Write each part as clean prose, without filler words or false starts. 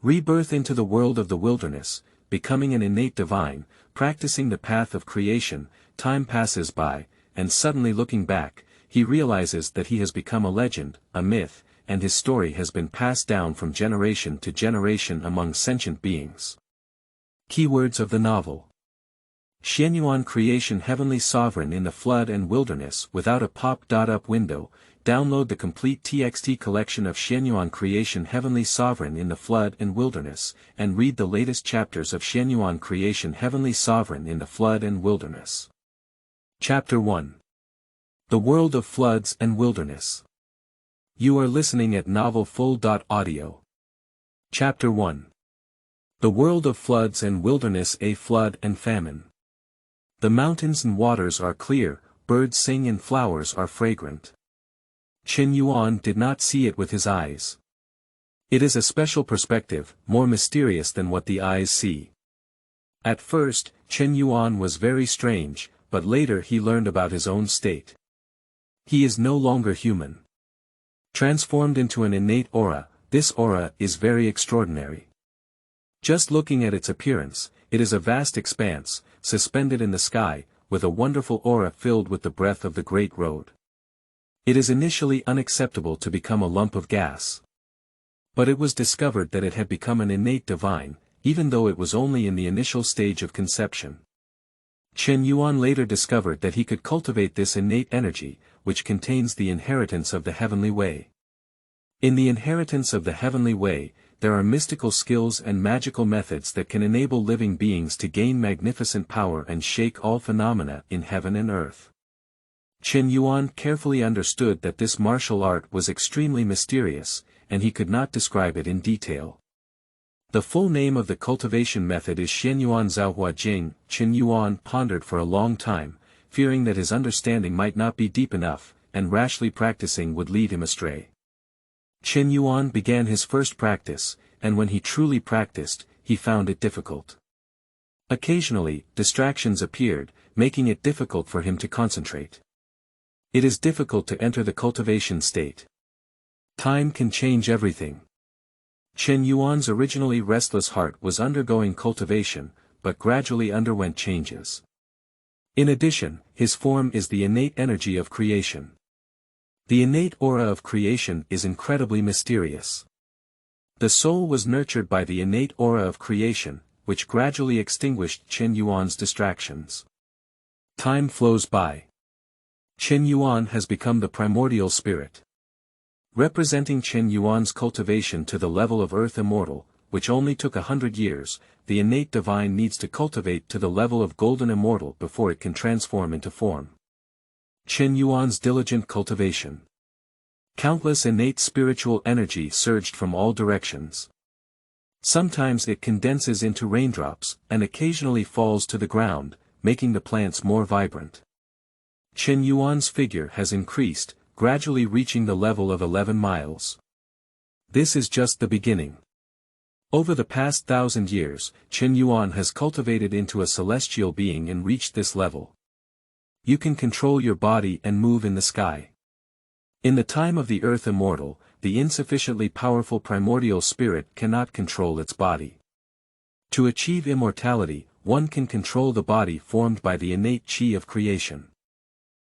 Rebirth into the world of the wilderness, becoming an innate divine, practicing the path of creation. Time passes by, and suddenly looking back, he realizes that he has become a legend, a myth, and his story has been passed down from generation to generation among sentient beings. Keywords of the novel. Xianyuan creation heavenly sovereign in the flood and wilderness without a pop-up window. Download the complete TXT collection of Xianyuan creation heavenly sovereign in the flood and wilderness, and read the latest chapters of Xianyuan creation heavenly sovereign in the flood and wilderness. Chapter 1. The World of Floods and Wilderness. You are listening at novelfull.audio. Chapter 1. The World of Floods and Wilderness. A flood and famine. The mountains and waters are clear, birds sing and flowers are fragrant. Chen Yuan did not see it with his eyes. It is a special perspective, more mysterious than what the eyes see. At first, Chen Yuan was very strange, but later he learned about his own state. He is no longer human. Transformed into an innate aura, this aura is very extraordinary. Just looking at its appearance, it is a vast expanse, suspended in the sky, with a wonderful aura filled with the breath of the Great Road. It is initially unacceptable to become a lump of gas. But it was discovered that it had become an innate divine, even though it was only in the initial stage of conception. Chen Yuan later discovered that he could cultivate this innate energy, which contains the inheritance of the heavenly way. In the inheritance of the heavenly way, there are mystical skills and magical methods that can enable living beings to gain magnificent power and shake all phenomena in heaven and earth. Chen Yuan carefully understood that this martial art was extremely mysterious, and he could not describe it in detail. The full name of the cultivation method is Xianyuan Zhaohua Jing. Chen Yuan pondered for a long time, fearing that his understanding might not be deep enough, and rashly practicing would lead him astray. Chen Yuan began his first practice, and when he truly practiced, he found it difficult. Occasionally, distractions appeared, making it difficult for him to concentrate. It is difficult to enter the cultivation state. Time can change everything. Chen Yuan's originally restless heart was undergoing cultivation, but gradually underwent changes. In addition, his form is the innate energy of creation. The innate aura of creation is incredibly mysterious. The soul was nurtured by the innate aura of creation, which gradually extinguished Chen Yuan's distractions. Time flows by. Chen Yuan has become the primordial spirit. Representing Chen Yuan's cultivation to the level of earth immortal, which only took 100 years, the innate divine needs to cultivate to the level of golden immortal before it can transform into form. Chen Yuan's diligent cultivation. Countless innate spiritual energy surged from all directions. Sometimes it condenses into raindrops, and occasionally falls to the ground, making the plants more vibrant. Chen Yuan's figure has increased, gradually reaching the level of 11 miles. This is just the beginning. Over the past 1,000 years, Chen Yuan has cultivated into a celestial being and reached this level. You can control your body and move in the sky. In the time of the earth immortal, the insufficiently powerful primordial spirit cannot control its body. To achieve immortality, one can control the body formed by the innate chi of creation.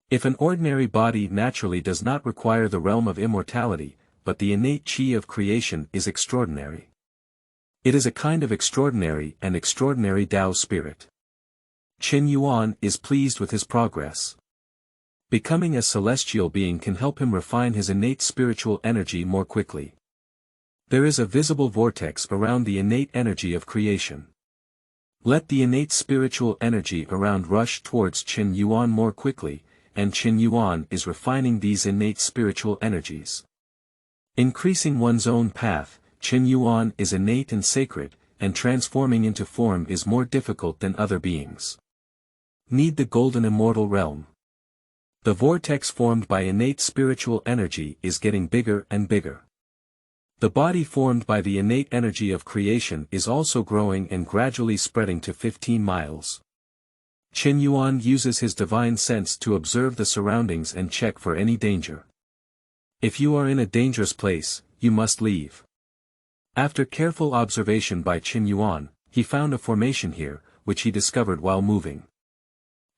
If an ordinary body naturally does not require the realm of immortality, but the innate chi of creation is extraordinary. It is a kind of extraordinary Tao spirit. Chen Yuan is pleased with his progress. Becoming a celestial being can help him refine his innate spiritual energy more quickly. There is a visible vortex around the innate energy of creation. Let the innate spiritual energy around rush towards Chen Yuan more quickly, and Chen Yuan is refining these innate spiritual energies. Increasing one's own path, Chen Yuan is innate and sacred, and transforming into form is more difficult than other beings. Need the golden immortal realm. The vortex formed by innate spiritual energy is getting bigger and bigger. The body formed by the innate energy of creation is also growing and gradually spreading to 15 miles. Chen Yuan uses his divine sense to observe the surroundings and check for any danger. If you are in a dangerous place, you must leave. After careful observation by Qin Yuan, he found a formation here, which he discovered while moving.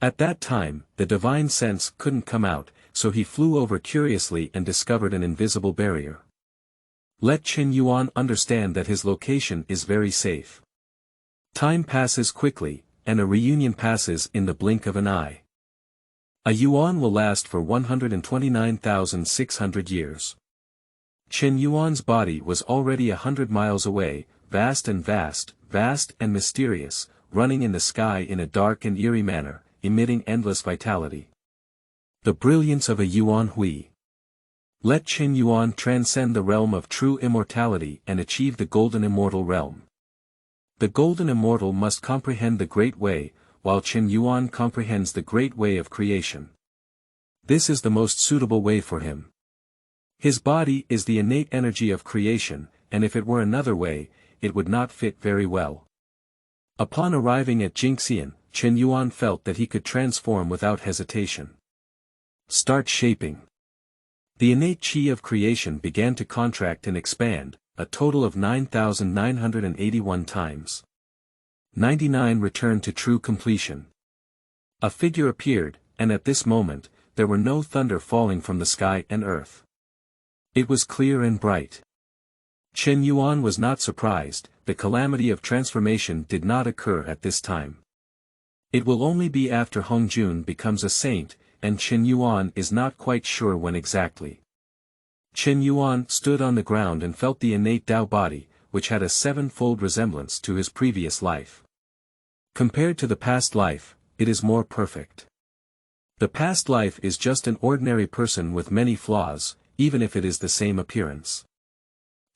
At that time, the divine sense couldn't come out, so he flew over curiously and discovered an invisible barrier. Let Qin Yuan understand that his location is very safe. Time passes quickly, and a reunion passes in the blink of an eye. A yuan will last for 129,600 years. Qin Yuan's body was already 100 miles away, vast and mysterious, running in the sky in a dark and eerie manner, emitting endless vitality. The brilliance of a yuan hui. Let Qin Yuan transcend the realm of true immortality and achieve the golden immortal realm. The golden immortal must comprehend the great way, while Qin Yuan comprehends the great way of creation. This is the most suitable way for him. His body is the innate energy of creation, and if it were another way, it would not fit very well. Upon arriving at Jingxian, Qin Yuan felt that he could transform without hesitation. Start shaping. The innate qi of creation began to contract and expand, a total of 9,981 times. 99 returned to true completion. A figure appeared, and at this moment, there were no thunder falling from the sky and earth. It was clear and bright. Qin Yuan was not surprised, the calamity of transformation did not occur at this time. It will only be after Hongjun becomes a saint, and Qin Yuan is not quite sure when exactly. Qin Yuan stood on the ground and felt the innate Tao body, which had a seven-fold resemblance to his previous life. Compared to the past life, it is more perfect. The past life is just an ordinary person with many flaws, even if it is the same appearance.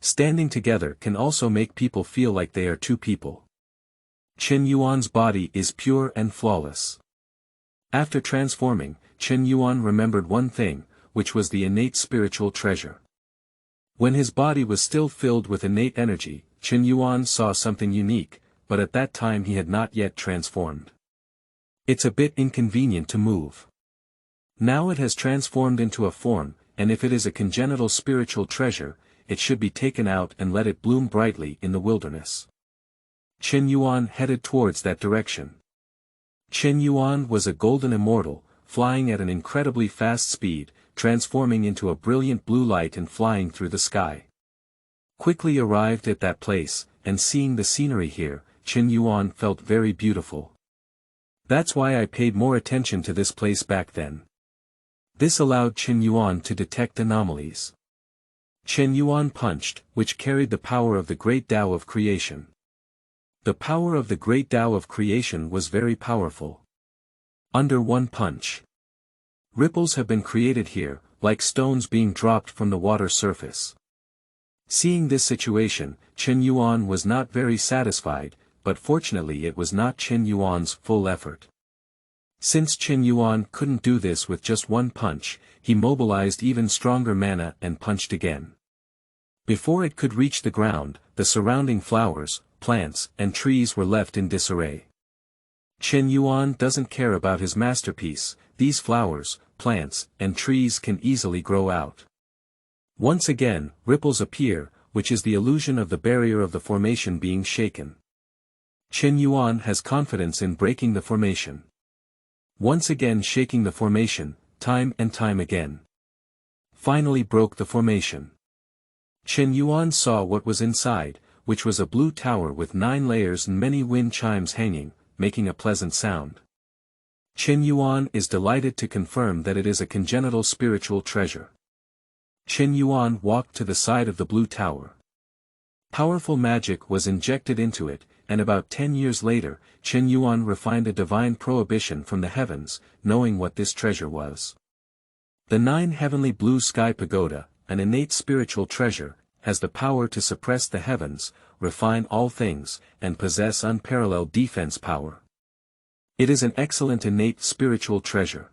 Standing together can also make people feel like they are two people. Qin Yuan's body is pure and flawless. After transforming, Qin Yuan remembered one thing, which was the innate spiritual treasure. When his body was still filled with innate energy, Qin Yuan saw something unique, but at that time he had not yet transformed. It's a bit inconvenient to move. Now it has transformed into a form, and if it is a congenital spiritual treasure, it should be taken out and let it bloom brightly in the wilderness. Qin Yuan headed towards that direction. Qin Yuan was a golden immortal, flying at an incredibly fast speed, transforming into a brilliant blue light and flying through the sky. Quickly arrived at that place, and seeing the scenery here, Qin Yuan felt very beautiful. That's why I paid more attention to this place back then. This allowed Qin Yuan to detect anomalies. Qin Yuan punched, which carried the power of the great Tao of creation. The power of the great Tao of creation was very powerful. Under one punch. Ripples have been created here, like stones being dropped from the water surface. Seeing this situation, Qin Yuan was not very satisfied, but fortunately it was not Qin Yuan's full effort. Since Qin Yuan couldn't do this with just one punch, he mobilized even stronger mana and punched again. Before it could reach the ground, the surrounding flowers, plants, and trees were left in disarray. Qin Yuan doesn't care about his masterpiece, these flowers, plants, and trees can easily grow out. Once again, ripples appear, which is the illusion of the barrier of the formation being shaken. Qin Yuan has confidence in breaking the formation. Once again shaking the formation, time and time again. Finally broke the formation. Qin Yuan saw what was inside, which was a blue tower with 9 layers and many wind chimes hanging, making a pleasant sound. Qin Yuan is delighted to confirm that it is a congenital spiritual treasure. Qin Yuan walked to the side of the blue tower. Powerful magic was injected into it, and about 10 years later, Qin Yuan refined a divine prohibition from the heavens, knowing what this treasure was. The 9 heavenly blue sky pagoda, an innate spiritual treasure, has the power to suppress the heavens, refine all things, and possess unparalleled defense power. It is an excellent innate spiritual treasure.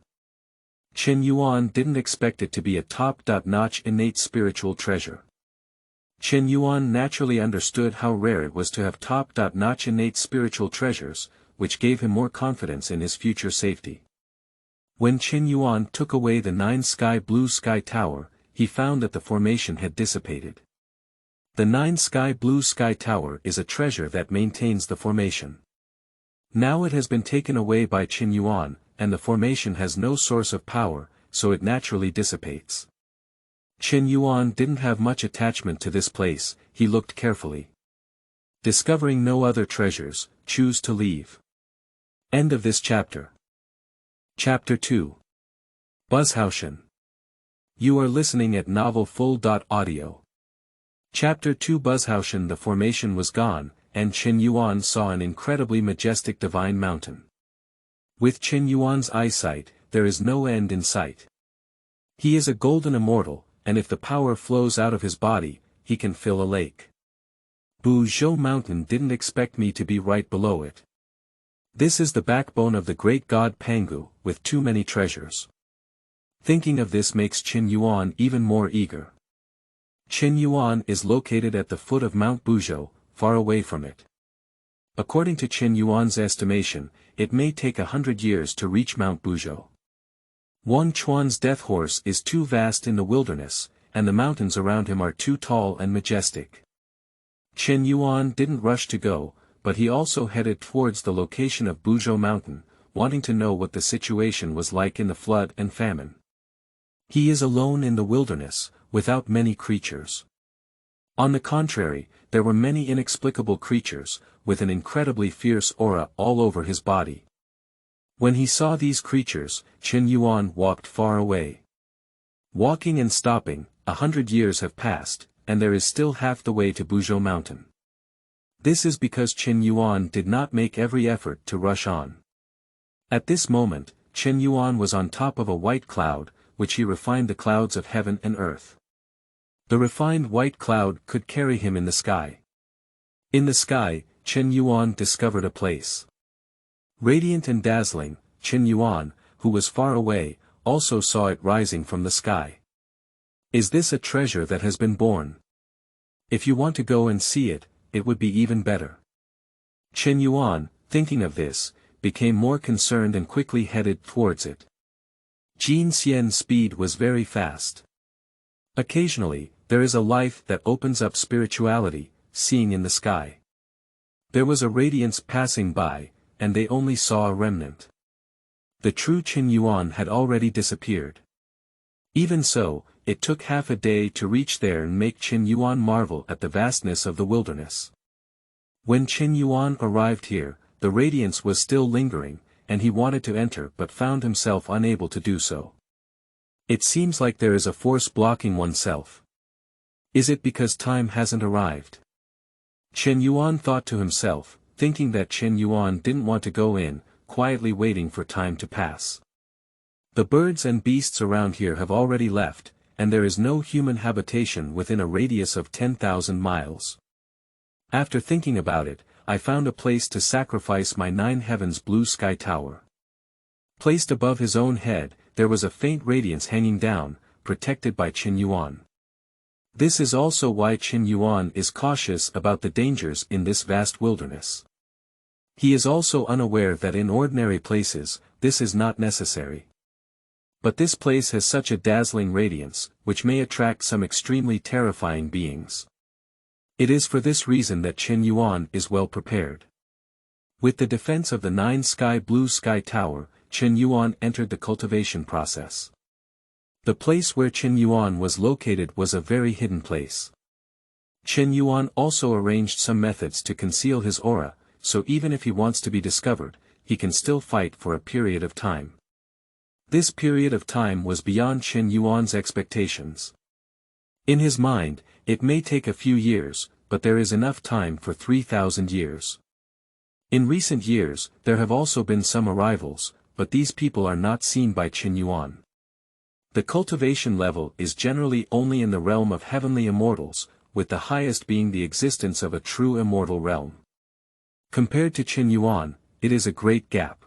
Qin Yuan didn't expect it to be a top-notch innate spiritual treasure. Qin Yuan naturally understood how rare it was to have top-notch innate spiritual treasures, which gave him more confidence in his future safety. When Qin Yuan took away the 9 blue sky tower, he found that the formation had dissipated. The 9 sky blue sky tower is a treasure that maintains the formation. Now it has been taken away by Qin Yuan, and the formation has no source of power, so it naturally dissipates. Qin Yuan didn't have much attachment to this place, he looked carefully. Discovering no other treasures, choose to leave. End of this chapter. Chapter 2. Buzhoushan. You are listening at novelfull.audio. Chapter 2. Buzhoushan. The formation was gone, and Qin Yuan saw an incredibly majestic divine mountain. With Qin Yuan's eyesight, there is no end in sight. He is a golden immortal, and if the power flows out of his body, he can fill a lake. Buzhoushan Mountain didn't expect me to be right below it. This is the backbone of the great god Pangu, with too many treasures. Thinking of this makes Qin Yuan even more eager. Qin Yuan is located at the foot of Mount Buzhoushan, far away from it. According to Qin Yuan's estimation, it may take 100 years to reach Mount Buzhoushan. Wang Chuan's death horse is too vast in the wilderness, and the mountains around him are too tall and majestic. Qin Yuan didn't rush to go, but he also headed towards the location of Buzhoushan Mountain, wanting to know what the situation was like in the flood and famine. He is alone in the wilderness, without many creatures. On the contrary, there were many inexplicable creatures, with an incredibly fierce aura all over his body. When he saw these creatures, Qin Yuan walked far away. Walking and stopping, 100 years have passed, and there is still half the way to Buzhoushan Mountain. This is because Qin Yuan did not make every effort to rush on. At this moment, Qin Yuan was on top of a white cloud, which he refined the clouds of heaven and earth. The refined white cloud could carry him in the sky. In the sky, Qin Yuan discovered a place. Radiant and dazzling, Qin Yuan, who was far away, also saw it rising from the sky. Is this a treasure that has been born? If you want to go and see it, it would be even better. Qin Yuan, thinking of this, became more concerned and quickly headed towards it. Jin Xian's speed was very fast. Occasionally, there is a life that opens up spirituality, seeing in the sky. There was a radiance passing by, and they only saw a remnant. The true Qin Yuan had already disappeared. Even so, it took half a day to reach there and make Qin Yuan marvel at the vastness of the wilderness. When Qin Yuan arrived here, the radiance was still lingering, and he wanted to enter but found himself unable to do so. It seems like there is a force blocking oneself. Is it because time hasn't arrived? Qin Yuan thought to himself, thinking that Qin Yuan didn't want to go in, quietly waiting for time to pass. The birds and beasts around here have already left, and there is no human habitation within a radius of 10,000 miles. After thinking about it, I found a place to sacrifice my 9 heavens blue sky tower. Placed above his own head, there was a faint radiance hanging down, protected by Qin Yuan. This is also why Qin Yuan is cautious about the dangers in this vast wilderness. He is also unaware that in ordinary places, this is not necessary. But this place has such a dazzling radiance, which may attract some extremely terrifying beings. It is for this reason that Qin Yuan is well prepared. With the defense of the 9 sky blue sky tower, Qin Yuan entered the cultivation process. The place where Qin Yuan was located was a very hidden place. Qin Yuan also arranged some methods to conceal his aura, so even if he wants to be discovered, he can still fight for a period of time. This period of time was beyond Qin Yuan's expectations. In his mind, it may take a few years, but there is enough time for 3,000 years. In recent years, there have also been some arrivals, but these people are not seen by Qin Yuan. The cultivation level is generally only in the realm of heavenly immortals, with the highest being the existence of a true immortal realm. Compared to Qin Yuan, it is a great gap.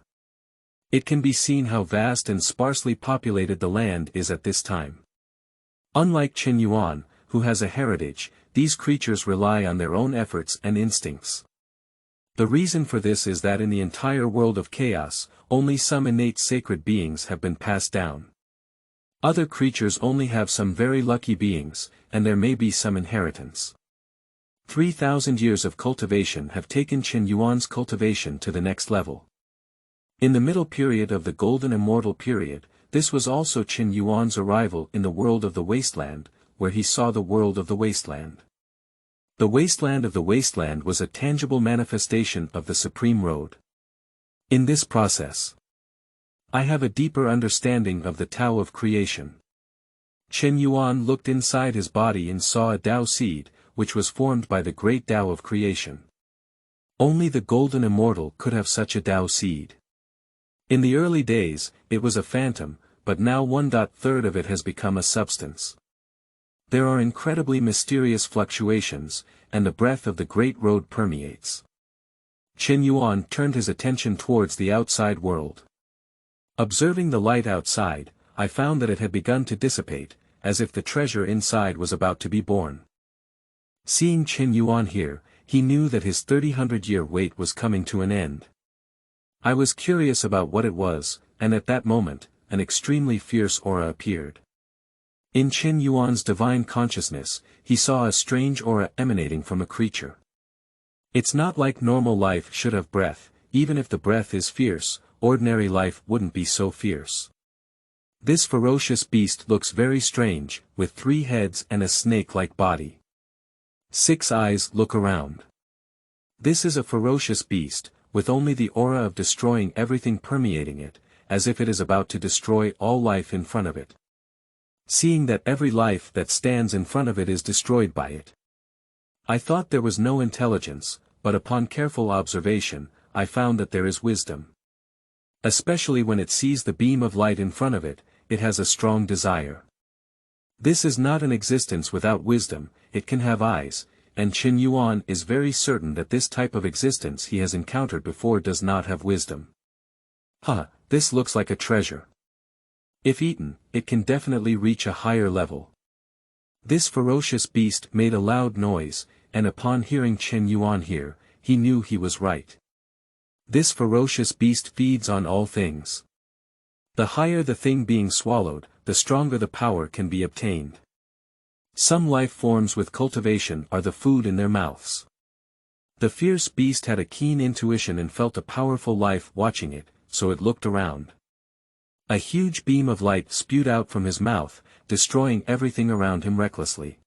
It can be seen how vast and sparsely populated the land is at this time. Unlike Qin Yuan, who has a heritage, these creatures rely on their own efforts and instincts. The reason for this is that in the entire world of chaos, only some innate sacred beings have been passed down. Other creatures only have some very lucky beings, and there may be some inheritance. 3,000 years of cultivation have taken Qin Yuan's cultivation to the next level. In the middle period of the Golden Immortal period, this was also Qin Yuan's arrival in the world of the wasteland, where he saw the world of the wasteland. The wasteland of the wasteland was a tangible manifestation of the Supreme Road. In this process, I have a deeper understanding of the Tao of creation. Qin Yuan looked inside his body and saw a Tao seed, which was formed by the great Tao of creation. Only the Golden Immortal could have such a Tao seed. In the early days, it was a phantom, but now 1/3 of it has become a substance. There are incredibly mysterious fluctuations, and the breath of the Great Road permeates. Qin Yuan turned his attention towards the outside world. Observing the light outside, I found that it had begun to dissipate, as if the treasure inside was about to be born. Seeing Qin Yuan here, he knew that his 3,000-year wait was coming to an end. I was curious about what it was, and at that moment, an extremely fierce aura appeared. In Qin Yuan's divine consciousness, he saw a strange aura emanating from a creature. It's not like normal life should have breath, even if the breath is fierce, ordinary life wouldn't be so fierce. This ferocious beast looks very strange, with 3 heads and a snake-like body. 6 eyes look around. This is a ferocious beast, with only the aura of destroying everything permeating it, as if it is about to destroy all life in front of it. Seeing that every life that stands in front of it is destroyed by it. I thought there was no intelligence, but upon careful observation, I found that there is wisdom. Especially when it sees the beam of light in front of it, it has a strong desire. This is not an existence without wisdom, it can have eyes, and Qin Yuan is very certain that this type of existence he has encountered before does not have wisdom. This looks like a treasure. If eaten, it can definitely reach a higher level. This ferocious beast made a loud noise, and upon hearing Qin Yuan here, he knew he was right. This ferocious beast feeds on all things. The higher the thing being swallowed, the stronger the power can be obtained. Some life forms with cultivation are the food in their mouths. The fierce beast had a keen intuition and felt a powerful life watching it, so it looked around. A huge beam of light spewed out from his mouth, destroying everything around him recklessly.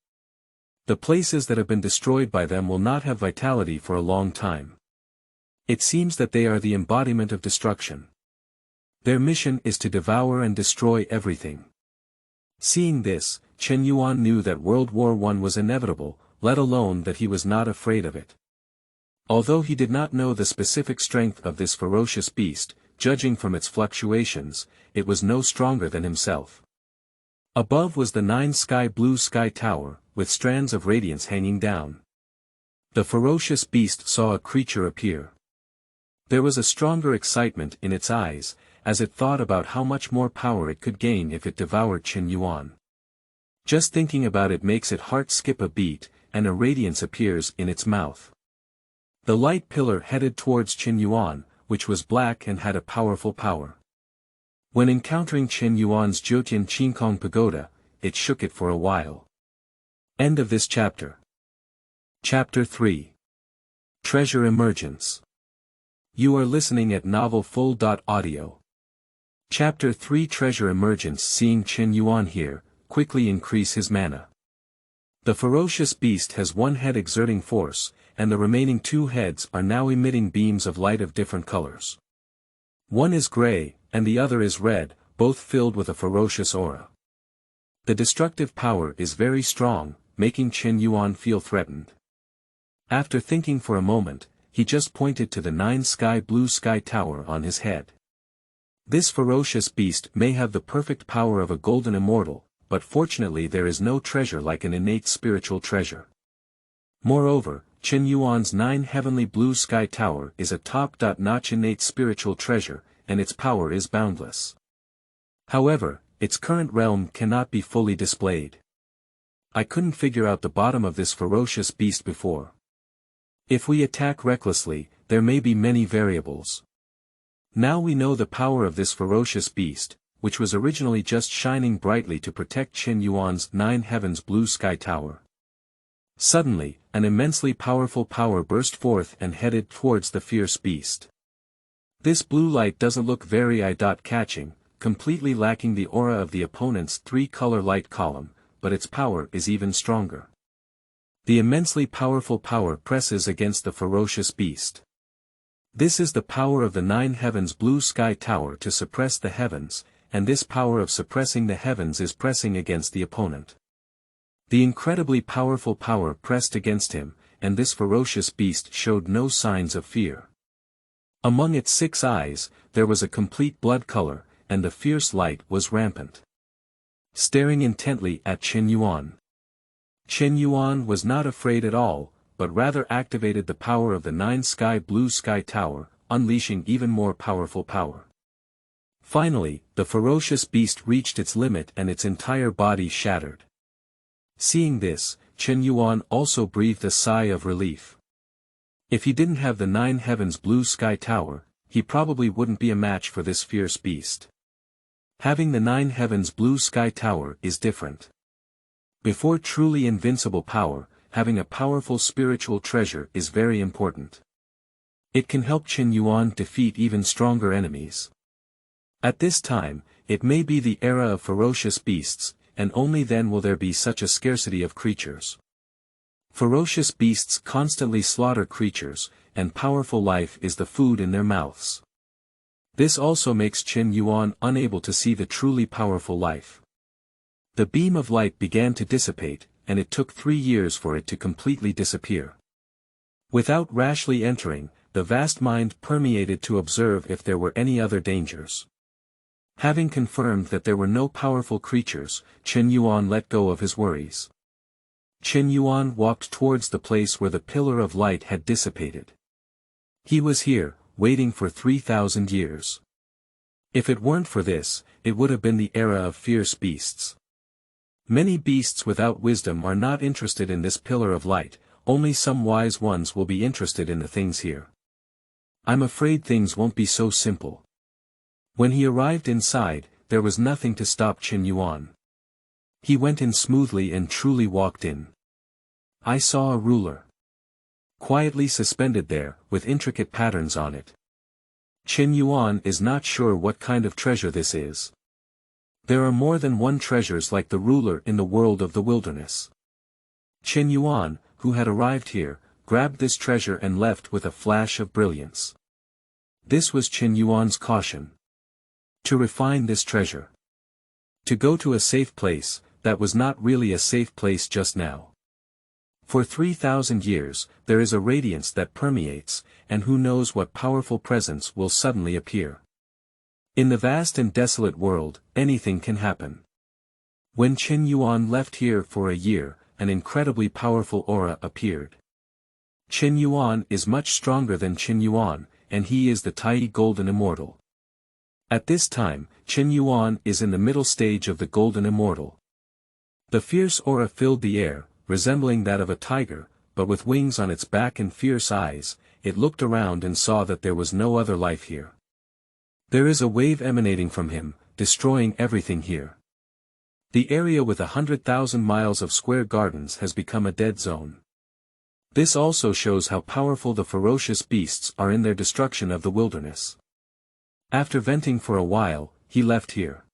The places that have been destroyed by them will not have vitality for a long time. It seems that they are the embodiment of destruction. Their mission is to devour and destroy everything. Seeing this, Qin Yuan knew that World War I was inevitable, let alone that he was not afraid of it. Although he did not know the specific strength of this ferocious beast, judging from its fluctuations, it was no stronger than himself. Above was the 9 blue sky tower, with strands of radiance hanging down. The ferocious beast saw a creature appear. There was a stronger excitement in its eyes, as it thought about how much more power it could gain if it devoured Qin Yuan. Just thinking about it makes its heart skip a beat, and a radiance appears in its mouth. The light pillar headed towards Qin Yuan, which was black and had a powerful power. When encountering Qin Yuan's Jiutian Qingkong pagoda, it shook it for a while. End of this chapter. Chapter 3. Treasure Emergence. You are listening at novelfull.audio. Chapter 3 Treasure Emergence. Seeing Qin Yuan here, quickly increase his mana. The ferocious beast has 1 head exerting force, and the remaining 2 heads are now emitting beams of light of different colors. One is gray, and the other is red, both filled with a ferocious aura. The destructive power is very strong, making Qin Yuan feel threatened. After thinking for a moment, he just pointed to the 9 blue sky tower on his head. This ferocious beast may have the perfect power of a golden immortal, but fortunately there is no treasure like an innate spiritual treasure. Moreover, Qin Yuan's 9 heavenly blue sky tower is a top-notch innate spiritual treasure, and its power is boundless. However, its current realm cannot be fully displayed. I couldn't figure out the bottom of this ferocious beast before. If we attack recklessly, there may be many variables. Now we know the power of this ferocious beast, which was originally just shining brightly to protect Qin Yuan's 9 heavens blue sky tower. Suddenly, an immensely powerful power burst forth and headed towards the fierce beast. This blue light doesn't look very eye-catching, completely lacking the aura of the opponent's three-color light column, but its power is even stronger. The immensely powerful power presses against the ferocious beast. This is the power of the nine heavens blue sky tower to suppress the heavens, and this power of suppressing the heavens is pressing against the opponent. The incredibly powerful power pressed against him, and this ferocious beast showed no signs of fear. Among its 6 eyes, there was a complete blood color, and the fierce light was rampant. Staring intently at Chen Yuan. Chen Yuan was not afraid at all, but rather activated the power of the 9 sky blue sky tower, unleashing even more powerful power. Finally, the ferocious beast reached its limit and its entire body shattered. Seeing this, Chen Yuan also breathed a sigh of relief. If he didn't have the 9 heavens blue sky tower, he probably wouldn't be a match for this fierce beast. Having the 9 heavens blue sky tower is different. Before truly invincible power, having a powerful spiritual treasure is very important. It can help Chen Yuan defeat even stronger enemies. At this time, it may be the era of ferocious beasts, and only then will there be such a scarcity of creatures. Ferocious beasts constantly slaughter creatures, and powerful life is the food in their mouths. This also makes Chen Yuan unable to see the truly powerful life. The beam of light began to dissipate, and it took 3 years for it to completely disappear. Without rashly entering, the vast mind permeated to observe if there were any other dangers. Having confirmed that there were no powerful creatures, Chen Yuan let go of his worries. Chen Yuan walked towards the place where the pillar of light had dissipated. He was here, waiting for 3,000 years. If it weren't for this, it would have been the era of fierce beasts. Many beasts without wisdom are not interested in this pillar of light, only some wise ones will be interested in the things here. I'm afraid things won't be so simple. When he arrived inside, there was nothing to stop Chen Yuan. He went in smoothly and truly walked in. I saw a ruler. Quietly suspended there, with intricate patterns on it. Chen Yuan is not sure what kind of treasure this is. There are more than one treasures like the ruler in the world of the wilderness. Chen Yuan, who had arrived here, grabbed this treasure and left with a flash of brilliance. This was Chen Yuan's caution. To refine this treasure. To go to a safe place, that was not really a safe place just now. For 3,000 years, there is a radiance that permeates, and who knows what powerful presence will suddenly appear. In the vast and desolate world, anything can happen. When Chen Yuan left here for a year, an incredibly powerful aura appeared. Chen Yuan is much stronger than Chen Yuan, and he is the Tai Golden Immortal. At this time, Chen Yuan is in the middle stage of the Golden Immortal. The fierce aura filled the air, resembling that of a tiger, but with wings on its back and fierce eyes. It looked around and saw that there was no other life here. There is a wave emanating from him, destroying everything here. The area with 100,000 miles of square gardens has become a dead zone. This also shows how powerful the ferocious beasts are in their destruction of the wilderness. After venting for a while, he left here.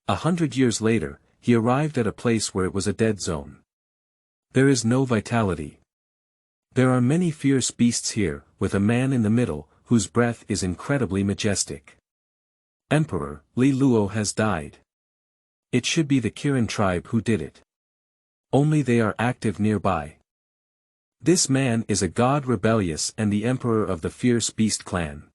100 years later, he arrived at a place where it was a dead zone. There is no vitality. There are many fierce beasts here, with a man in the middle, whose breath is incredibly majestic. Emperor, Li Luo has died. It should be the Kirin tribe who did it. Only they are active nearby. This man is a god rebellious and the emperor of the fierce beast clan.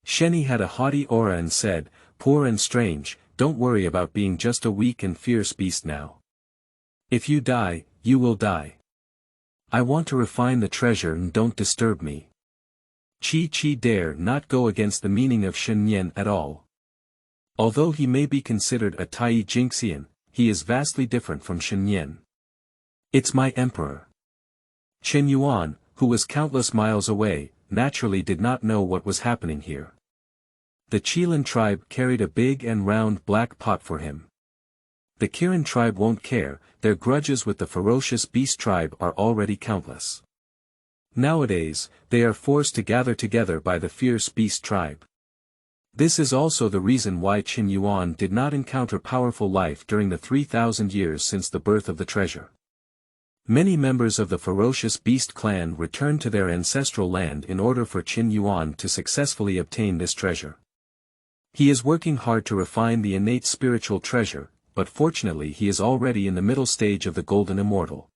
Sheni had a haughty aura and said, "Poor and strange, don't worry about being just a weak and fierce beast now. If you die, you will die. I want to refine the treasure and don't disturb me." Chi dare not go against the meaning of Shen Yan at all. Although he may be considered a Tai Jinxian, he is vastly different from Shen Yan. It's my emperor. Chen Yuan, who was countless miles away, naturally did not know what was happening here. The Qilin tribe carried a big and round black pot for him. The Kirin tribe won't care, their grudges with the ferocious beast tribe are already countless. Nowadays, they are forced to gather together by the fierce beast tribe. This is also the reason why Qin Yuan did not encounter powerful life during the 3,000 years since the birth of the treasure. Many members of the ferocious beast clan returned to their ancestral land in order for Qin Yuan to successfully obtain this treasure. He is working hard to refine the innate spiritual treasure, but fortunately he is already in the middle stage of the Golden Immortal.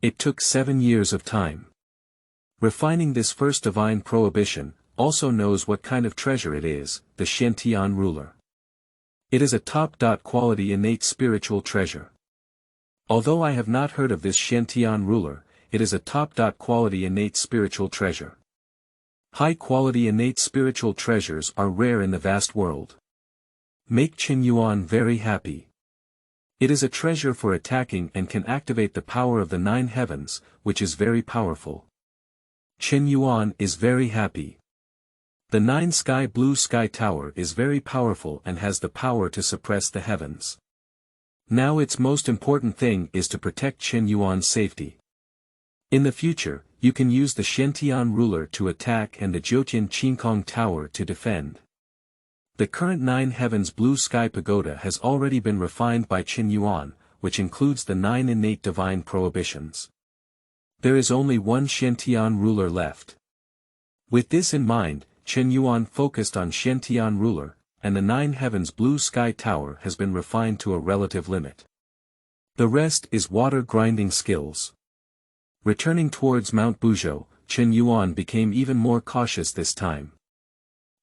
It took 7 years of time. Refining this first divine prohibition, also knows what kind of treasure it is, the Shentian ruler. It is a top-quality innate spiritual treasure. Although I have not heard of this Shentian ruler, it is a top-quality innate spiritual treasure. High-quality innate spiritual treasures are rare in the vast world. Make Qin Yuan very happy. It is a treasure for attacking and can activate the power of the 9 heavens, which is very powerful. Qin Yuan is very happy. The 9 blue sky tower is very powerful and has the power to suppress the heavens. Now its most important thing is to protect Qin Yuan's safety. In the future, you can use the Shentian ruler to attack and the Jiutian Qingkong tower to defend. The current 9 heavens blue sky pagoda has already been refined by Qin Yuan, which includes the 9 innate divine prohibitions. There is only one Shentian ruler left. With this in mind, Qin Yuan focused on Shentian ruler, and the 9 heavens blue sky tower has been refined to a relative limit. The rest is water grinding skills. Returning towards Mount Buzhou, Qin Yuan became even more cautious this time.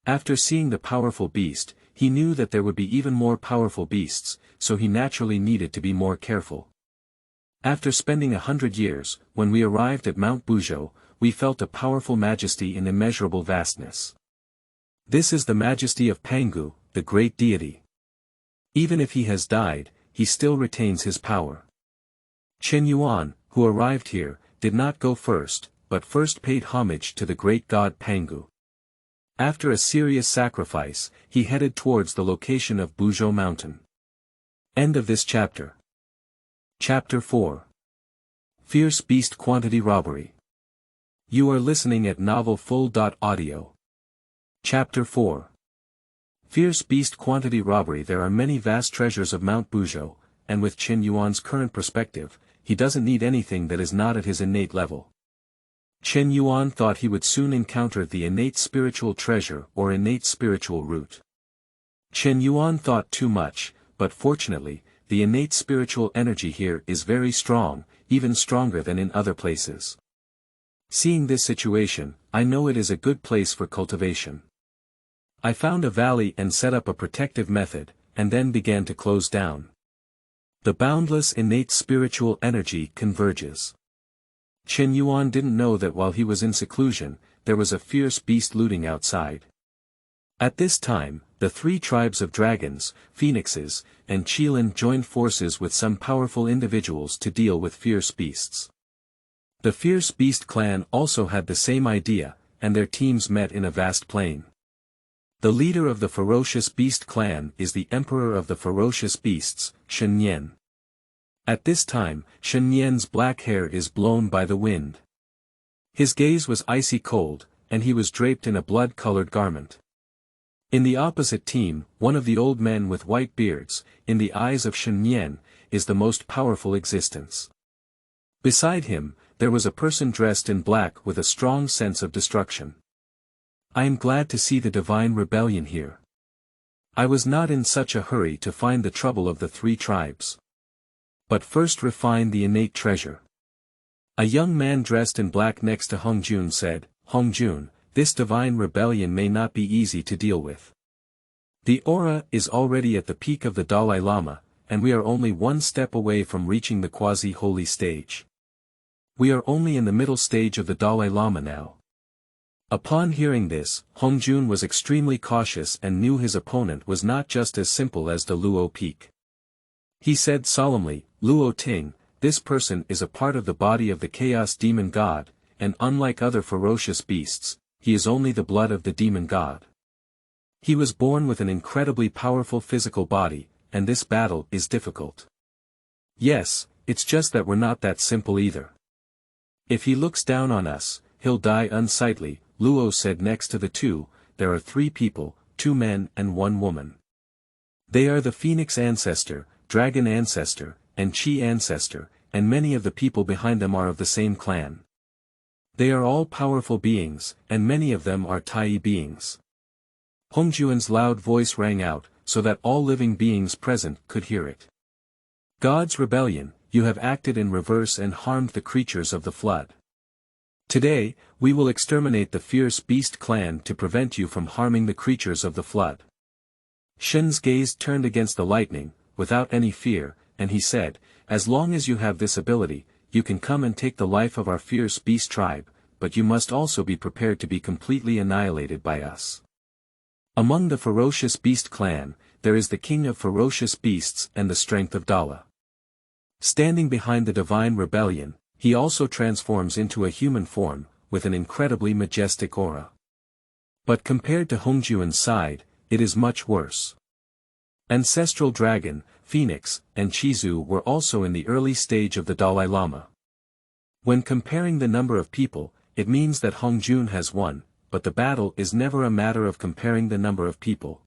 After seeing the powerful beast, he knew that there would be even more powerful beasts, so he naturally needed to be more careful. After spending 100 years, when we arrived at Mount Buzhou, we felt a powerful majesty in immeasurable vastness. This is the majesty of Pangu, the great deity. Even if he has died, he still retains his power. Qin Yuan, who arrived here, did not go first, but first paid homage to the great god Pangu. After a serious sacrifice, he headed towards the location of Buzhou Mountain. End of this chapter. Chapter 4. Fierce Beast Quantity Robbery. You are listening at novelfull.audio. Chapter 4. Fierce Beast Quantity Robbery. There are many vast treasures of Mount Buzhou, and with Qin Yuan's current perspective, he doesn't need anything that is not at his innate level. Qin Yuan thought he would soon encounter the innate spiritual treasure or innate spiritual root. Qin Yuan thought too much, but fortunately, the innate spiritual energy here is very strong, even stronger than in other places. Seeing this situation, I know it is a good place for cultivation. I found a valley and set up a protective method, and then began to close down. The boundless innate spiritual energy converges. Qin Yuan didn't know that while he was in seclusion, there was a fierce beast looting outside. At this time, the 3 tribes of dragons, phoenixes, and Qilin joined forces with some powerful individuals to deal with fierce beasts. The fierce beast clan also had the same idea, and their teams met in a vast plain. The leader of the ferocious beast clan is the emperor of the ferocious beasts, Shen Nian. At this time, Shen Nian's black hair is blown by the wind. His gaze was icy cold, and he was draped in a blood-colored garment. In the opposite team, one of the old men with white beards, in the eyes of Shen Nian, is the most powerful existence. Beside him, there was a person dressed in black with a strong sense of destruction. I am glad to see the divine rebellion here. I was not in such a hurry to find the trouble of the 3 tribes. But first refine the innate treasure. A young man dressed in black next to Hongjun said, Hongjun, this divine rebellion may not be easy to deal with. The aura is already at the peak of the Dalai Lama, and we are only one step away from reaching the quasi-holy stage. We are only in the middle stage of the Dalai Lama now. Upon hearing this, Hongjun was extremely cautious and knew his opponent was not just as simple as the Luo Peak. He said solemnly, Luo Ting, this person is a part of the body of the Chaos Demon God, and unlike other ferocious beasts, he is only the blood of the Demon God. He was born with an incredibly powerful physical body, and this battle is difficult. Yes, it's just that we're not that simple either. If he looks down on us, he'll die unsightly, Luo said. Next to the two, there are 3 people, 2 men and 1 woman. They are the Phoenix Ancestor, Dragon Ancestor, and Chi Ancestor, and many of the people behind them are of the same clan. They are all powerful beings, and many of them are Tai beings. Hongjun's loud voice rang out, so that all living beings present could hear it. God's rebellion, you have acted in reverse and harmed the creatures of the flood. Today, we will exterminate the fierce beast clan to prevent you from harming the creatures of the flood. Shen's gaze turned against the lightning, without any fear, and he said, as long as you have this ability, you can come and take the life of our fierce beast tribe, but you must also be prepared to be completely annihilated by us. Among the ferocious beast clan, there is the king of ferocious beasts and the strength of Dala. Standing behind the divine rebellion, he also transforms into a human form, with an incredibly majestic aura. But compared to Hongjun's side, it is much worse. Ancestral Dragon, Phoenix, and Chizu were also in the early stage of the Dalai Lama. When comparing the number of people, it means that Hongjun has won, but the battle is never a matter of comparing the number of people.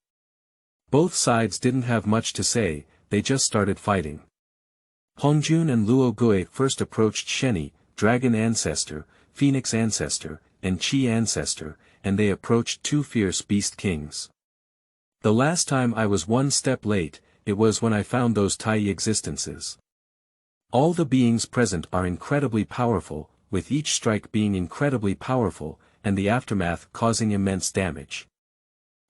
Both sides didn't have much to say, they just started fighting. Hongjun and Luo Gui first approached Sheni, Dragon Ancestor, Phoenix Ancestor, and Chi Ancestor, and they approached 2 fierce beast kings. The last time I was 1 step late, it was when I found those Tai existences. All the beings present are incredibly powerful, with each strike being incredibly powerful, and the aftermath causing immense damage.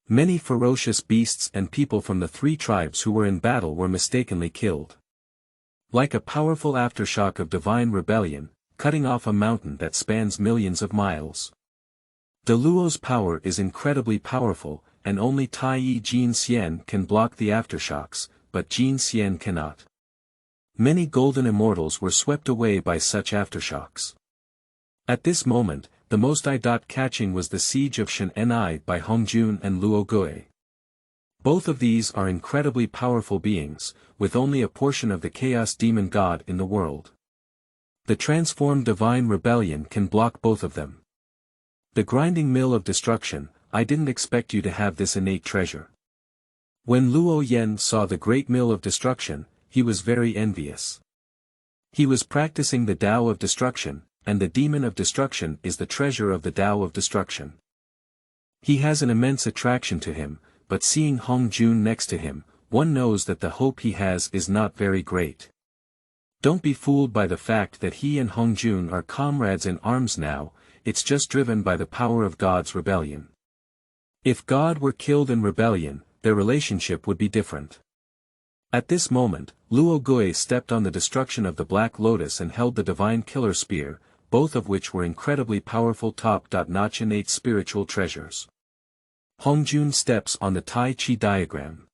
Many ferocious beasts and people from the 3 tribes who were in battle were mistakenly killed. Like a powerful aftershock of divine rebellion, cutting off a mountain that spans millions of miles. The Luo's power is incredibly powerful, and only Tai Jin Xian can block the aftershocks, but Jin Xian cannot. Many golden immortals were swept away by such aftershocks. At this moment, the most eye-catching was the siege of Shen-Ni by Hongjun and Luo Gui. Both of these are incredibly powerful beings, with only a portion of the chaos demon god in the world. The transformed divine rebellion can block both of them. The grinding mill of destruction, I didn't expect you to have this innate treasure. When Luo Yen saw the great mill of destruction, he was very envious. He was practicing the Tao of destruction, and the demon of destruction is the treasure of the Tao of destruction. He has an immense attraction to him, but seeing Hongjun next to him, one knows that the hope he has is not very great. Don't be fooled by the fact that he and Hongjun are comrades in arms now, it's just driven by the power of God's rebellion. If God were killed in rebellion, their relationship would be different. At this moment, Luo Gui stepped on the destruction of the Black Lotus and held the Divine Killer Spear, both of which were incredibly powerful top-notch innate spiritual treasures. Hongjun steps on the Tai Chi diagram.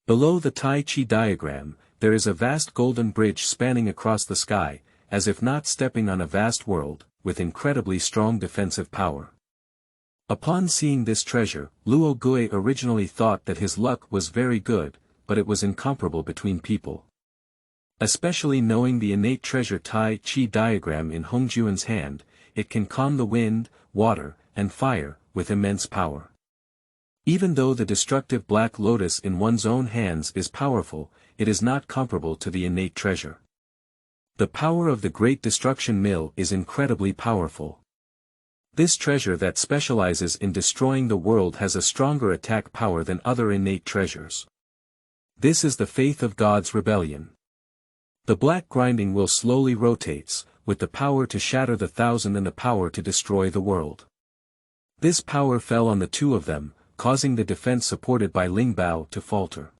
Below the Tai Chi diagram, there is a vast golden bridge spanning across the sky, as if not stepping on a vast world, with incredibly strong defensive power. Upon seeing this treasure, Luo Gui originally thought that his luck was very good, but it was incomparable between people. Especially knowing the innate treasure Tai Chi diagram in Hongjun's hand, it can calm the wind, water, and fire, with immense power. Even though the destructive Black Lotus in one's own hands is powerful, it is not comparable to the innate treasure. The power of the Great Destruction Mill is incredibly powerful. This treasure that specializes in destroying the world has a stronger attack power than other innate treasures. This is the faith of God's rebellion. The black grinding wheel slowly rotates, with the power to shatter the thousand and the power to destroy the world. This power fell on the 2 of them, causing the defense supported by Ling Bao to falter.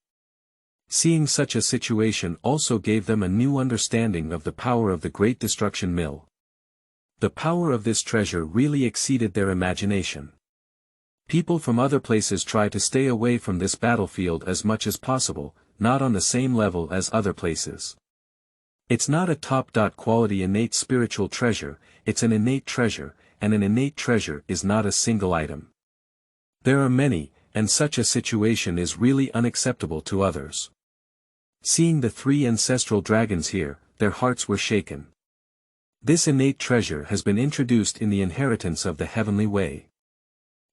Seeing such a situation also gave them a new understanding of the power of the Great Destruction Mill. The power of this treasure really exceeded their imagination. People from other places try to stay away from this battlefield as much as possible, not on the same level as other places. It's not a top-quality innate spiritual treasure, it's an innate treasure, and an innate treasure is not a single item. There are many, and such a situation is really unacceptable to others. Seeing the three ancestral dragons here, their hearts were shaken. This innate treasure has been introduced in the inheritance of the heavenly way.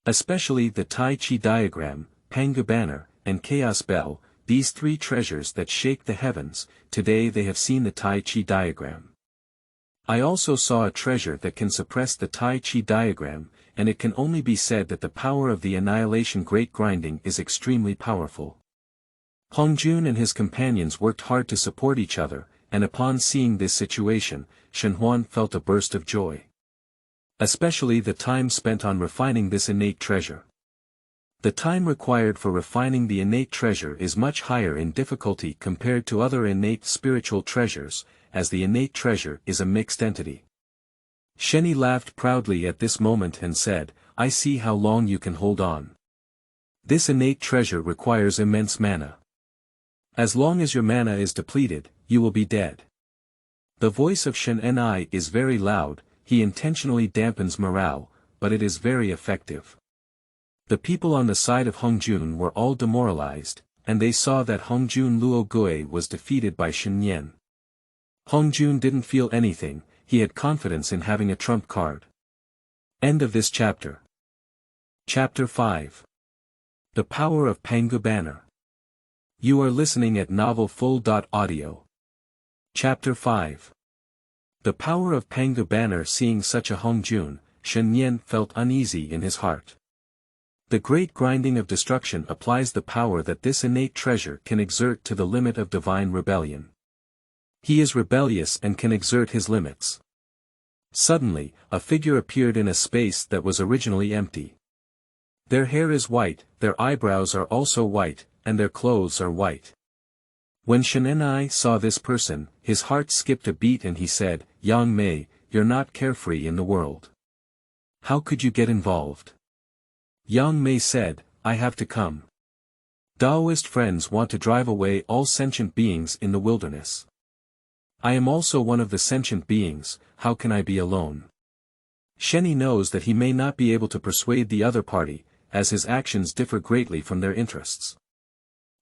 Especially the Tai Chi diagram, Pangu banner, and Chaos bell, these three treasures that shake the heavens, today they have seen the Tai Chi diagram. I also saw a treasure that can suppress the Tai Chi diagram, and it can only be said that the power of the annihilation great grinding is extremely powerful. Hongjun and his companions worked hard to support each other, and upon seeing this situation, Shenhuan felt a burst of joy. Especially the time spent on refining this innate treasure. The time required for refining the innate treasure is much higher in difficulty compared to other innate spiritual treasures, as the innate treasure is a mixed entity. Sheni laughed proudly at this moment and said, "I see how long you can hold on. This innate treasure requires immense mana. As long as your mana is depleted, you will be dead." The voice of Shen Ni is very loud, he intentionally dampens morale, but it is very effective. The people on the side of Hongjun were all demoralized, and they saw that Hongjun Luo Gui was defeated by Shen Yan. Hongjun didn't feel anything, he had confidence in having a trump card. End of this chapter. Chapter 5. The Power of Pangu Banner. You are listening at novelfull.audio. Chapter 5. The Power of Pangu Banner. Seeing such a Hongjun, Shen Yan felt uneasy in his heart. The great grinding of destruction applies the power that this innate treasure can exert to the limit of divine rebellion. He is rebellious and can exert his limits. Suddenly, a figure appeared in a space that was originally empty. Their hair is white, their eyebrows are also white, and their clothes are white. When Shenenai saw this person, his heart skipped a beat and he said, "Yang Mei, you're not carefree in the world. How could you get involved?" Yang Mei said, "I have to come. Taoist friends want to drive away all sentient beings in the wilderness. I am also one of the sentient beings, how can I be alone?" Sheni knows that he may not be able to persuade the other party, as his actions differ greatly from their interests.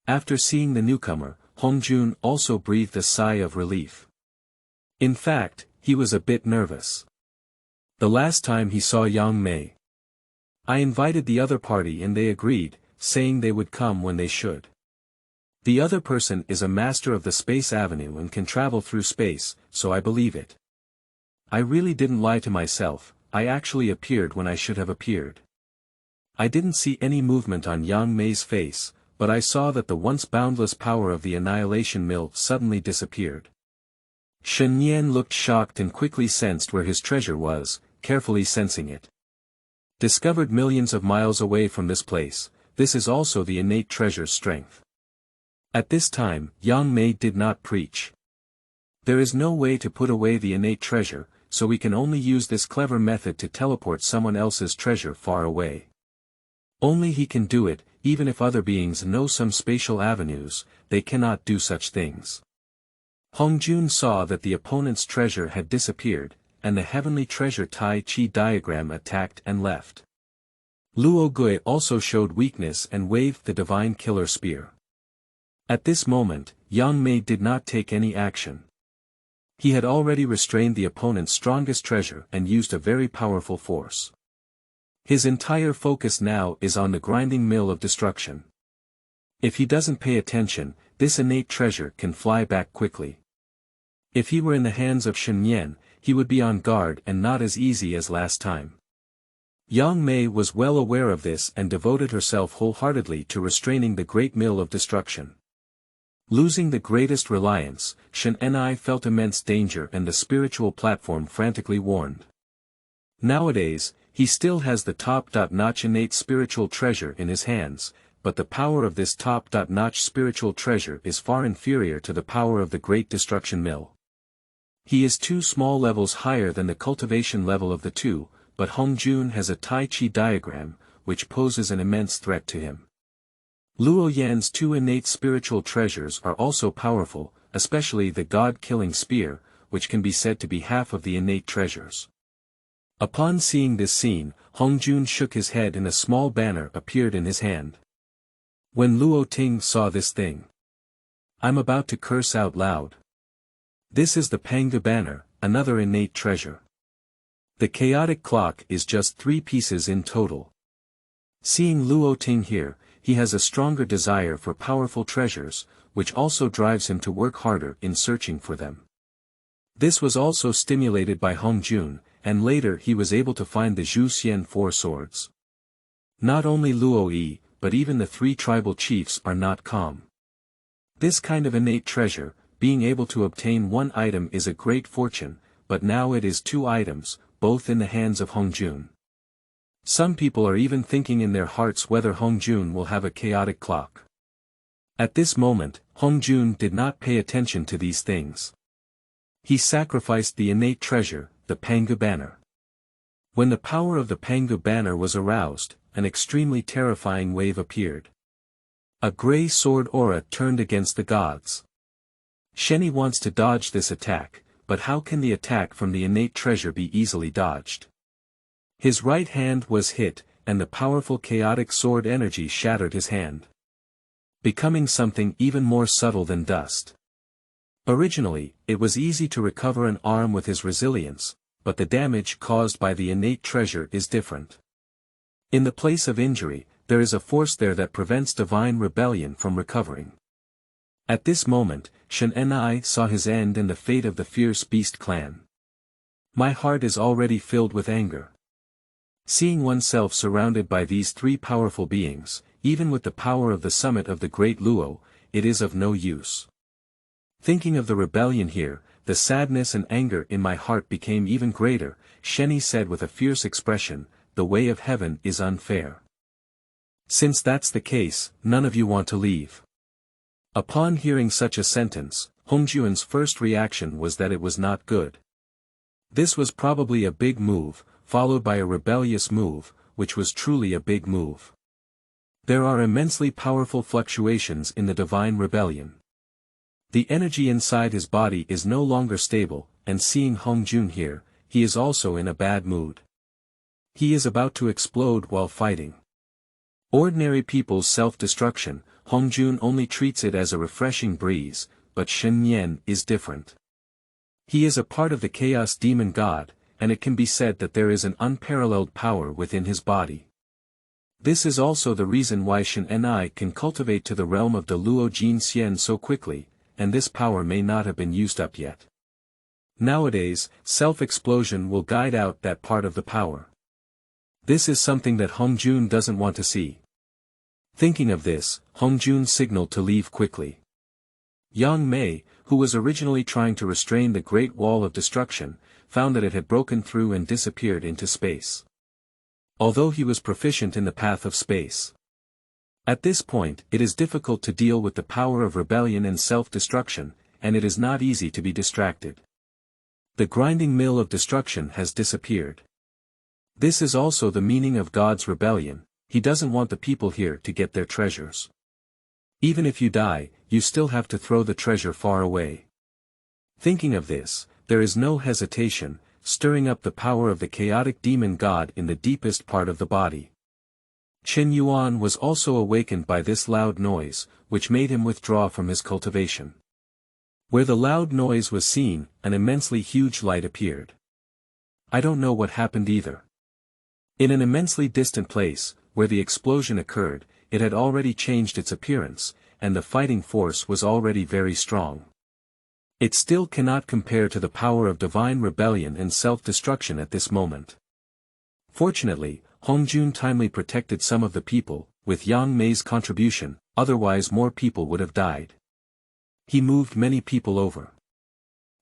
After seeing the newcomer, Hongjun also breathed a sigh of relief. In fact, he was a bit nervous. The last time he saw Yang Mei, I invited the other party and they agreed, saying they would come when they should. The other person is a master of the Space Avenue and can travel through space, so I believe it. I really didn't lie to myself, I actually appeared when I should have appeared. I didn't see any movement on Yang Mei's face, but I saw that the once boundless power of the annihilation mill suddenly disappeared. Shen Yan looked shocked and quickly sensed where his treasure was, carefully sensing it. Discovered millions of miles away from this place, this is also the innate treasure's strength. At this time, Yang Mei did not preach. There is no way to put away the innate treasure, so we can only use this clever method to teleport someone else's treasure far away. Only he can do it, even if other beings know some spatial avenues, they cannot do such things. Hongjun saw that the opponent's treasure had disappeared, and the heavenly treasure Tai Chi diagram attacked and left. Luo Gui also showed weakness and waved the divine killer spear. At this moment, Yang Mei did not take any action. He had already restrained the opponent's strongest treasure and used a very powerful force. His entire focus now is on the grinding mill of destruction. If he doesn't pay attention, this innate treasure can fly back quickly. If he were in the hands of Shen Yan, he would be on guard and not as easy as last time. Yang Mei was well aware of this and devoted herself wholeheartedly to restraining the great mill of destruction. Losing the greatest reliance, Shen Ni felt immense danger and the spiritual platform frantically warned. Nowadays, he still has the top-notch innate spiritual treasure in his hands, but the power of this top-notch spiritual treasure is far inferior to the power of the great destruction mill. He is 2 small levels higher than the cultivation level of the two, but Hongjun has a Tai Chi diagram, which poses an immense threat to him. Luo Yan's 2 innate spiritual treasures are also powerful, especially the God-killing spear, which can be said to be half of the innate treasures. Upon seeing this scene, Hongjun shook his head and a small banner appeared in his hand. When Luo Ting saw this thing, I'm about to curse out loud. This is the Pangu banner, another innate treasure. The chaotic clock is just 3 pieces in total. Seeing Luo Ting here, he has a stronger desire for powerful treasures, which also drives him to work harder in searching for them. This was also stimulated by Hongjun, and later he was able to find the Buzhoushan 4 swords. Not only Luo Yi, but even the 3 tribal chiefs are not calm. This kind of innate treasure, being able to obtain 1 item is a great fortune, but now it is 2 items, both in the hands of Hongjun. Some people are even thinking in their hearts whether Hongjun will have a chaotic clock. At this moment, Hongjun did not pay attention to these things. He sacrificed the innate treasure, the Pangu banner. When the power of the Pangu banner was aroused, an extremely terrifying wave appeared. A grey sword aura turned against the gods. Sheni wants to dodge this attack, but how can the attack from the innate treasure be easily dodged? His right hand was hit, and the powerful chaotic sword energy shattered his hand, becoming something even more subtle than dust. Originally, it was easy to recover an arm with his resilience, but the damage caused by the innate treasure is different. In the place of injury, there is a force there that prevents divine rebellion from recovering. At this moment, Shen and I saw his end and the fate of the fierce beast clan. My heart is already filled with anger. Seeing oneself surrounded by these 3 powerful beings, even with the power of the summit of the great Luo, it is of no use. Thinking of the rebellion here, the sadness and anger in my heart became even greater. Sheni said with a fierce expression, "The way of heaven is unfair. Since that's the case, none of you want to leave." Upon hearing such a sentence, Hongjun's first reaction was that it was not good. This was probably a big move, followed by a rebellious move, which was truly a big move. There are immensely powerful fluctuations in the divine rebellion. The energy inside his body is no longer stable, and seeing Hongjun here, he is also in a bad mood. He is about to explode while fighting. Ordinary people's self-destruction, Hongjun only treats it as a refreshing breeze, but Shen Yan is different. He is a part of the chaos demon god, and it can be said that there is an unparalleled power within his body. This is also the reason why Shen and I can cultivate to the realm of the Luo Jin Xian so quickly, and this power may not have been used up yet. Nowadays, self-explosion will guide out that part of the power. This is something that Hongjun doesn't want to see. Thinking of this, Hongjun signaled to leave quickly. Yang Mei, who was originally trying to restrain the Great Wall of Destruction, found that it had broken through and disappeared into space. Although he was proficient in the path of space. At this point, it is difficult to deal with the power of rebellion and self-destruction, and it is not easy to be distracted. The grinding mill of destruction has disappeared. This is also the meaning of God's rebellion. He doesn't want the people here to get their treasures. Even if you die, you still have to throw the treasure far away. Thinking of this, there is no hesitation, stirring up the power of the chaotic demon god in the deepest part of the body. Chen Yuan was also awakened by this loud noise, which made him withdraw from his cultivation. Where the loud noise was seen, an immensely huge light appeared. I don't know what happened either. In an immensely distant place, where the explosion occurred, it had already changed its appearance, and the fighting force was already very strong. It still cannot compare to the power of divine rebellion and self-destruction at this moment. Fortunately, Hongjun timely protected some of the people, with Yang Mei's contribution, otherwise more people would have died. He moved many people over.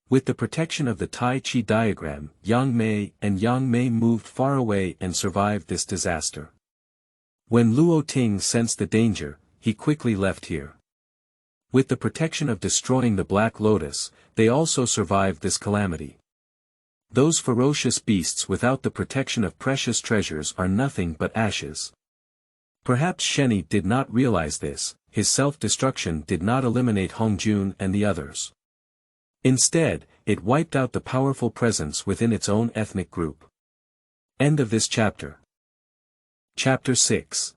With the protection of the Tai Chi diagram, Yang Mei moved far away and survived this disaster. When Luo Ting sensed the danger, he quickly left here. With the protection of destroying the Black Lotus, they also survived this calamity. Those ferocious beasts without the protection of precious treasures are nothing but ashes. Perhaps Sheni did not realize this, his self-destruction did not eliminate Hongjun and the others. Instead, it wiped out the powerful presence within its own ethnic group. End of this chapter. Chapter 6.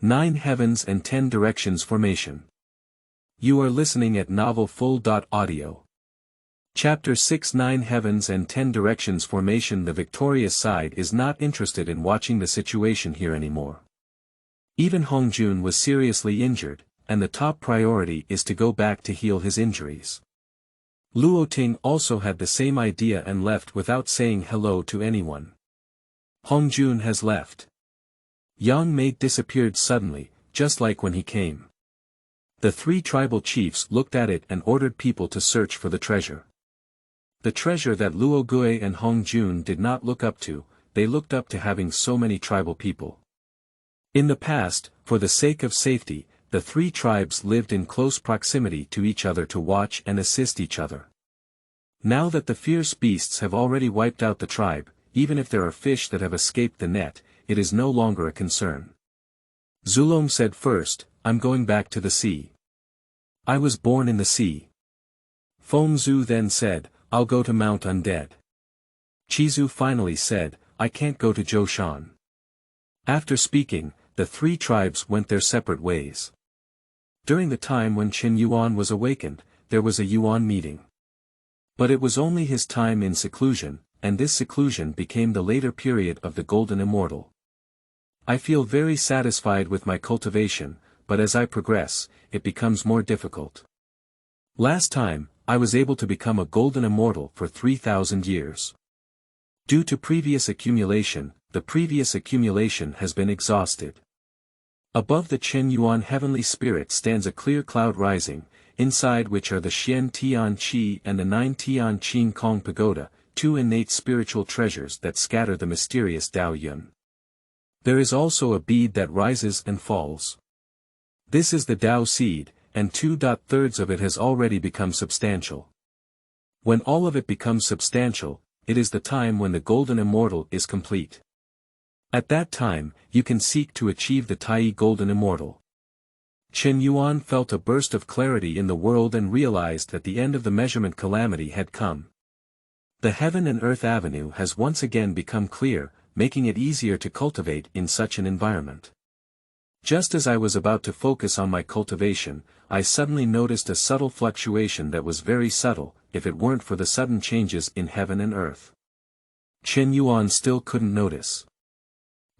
9 Heavens and 10 Directions Formation. You are listening at Novel Full. Audio. Chapter 6 9 Heavens and 10 Directions Formation. The victorious side is not interested in watching the situation here anymore. Even Hongjun was seriously injured, and the top priority is to go back to heal his injuries. Luoting also had the same idea and left without saying hello to anyone. Hongjun has left. Yang Mei disappeared suddenly, just like when he came. The three tribal chiefs looked at it and ordered people to search for the treasure. The treasure that Luo Gui and Hongjun did not look up to, they looked up to having so many tribal people. In the past, for the sake of safety, the three tribes lived in close proximity to each other to watch and assist each other. Now that the fierce beasts have already wiped out the tribe, even if there are fish that have escaped the net, it is no longer a concern. Zulong said first, I'm going back to the sea. I was born in the sea. Fengzhu then said, I'll go to Mount Undead. Chizu finally said, I can't go to Buzhoushan. After speaking, the three tribes went their separate ways. During the time when Qin Yuan was awakened, there was a Yuan meeting. But it was only his time in seclusion, and this seclusion became the later period of the Golden Immortal. I feel very satisfied with my cultivation, but as I progress, it becomes more difficult. Last time, I was able to become a Golden Immortal for 3,000 years. Due to previous accumulation, the previous accumulation has been exhausted. Above the Qin Yuan heavenly spirit stands a clear cloud rising, inside which are the Xian Tian Qi and the 9 Tian Qin Kong Pagoda, two innate spiritual treasures that scatter the mysterious Dao Yun. There is also a bead that rises and falls. This is the Dao seed, and 2/3 of it has already become substantial. When all of it becomes substantial, it is the time when the Golden Immortal is complete. At that time, you can seek to achieve the Tai Golden Immortal. Qin Yuan felt a burst of clarity in the world and realized that the end of the measurement calamity had come. The Heaven and Earth Avenue has once again become clear, making it easier to cultivate in such an environment. Just as I was about to focus on my cultivation, I suddenly noticed a subtle fluctuation that was very subtle, if it weren't for the sudden changes in heaven and earth. Qin Yuan still couldn't notice.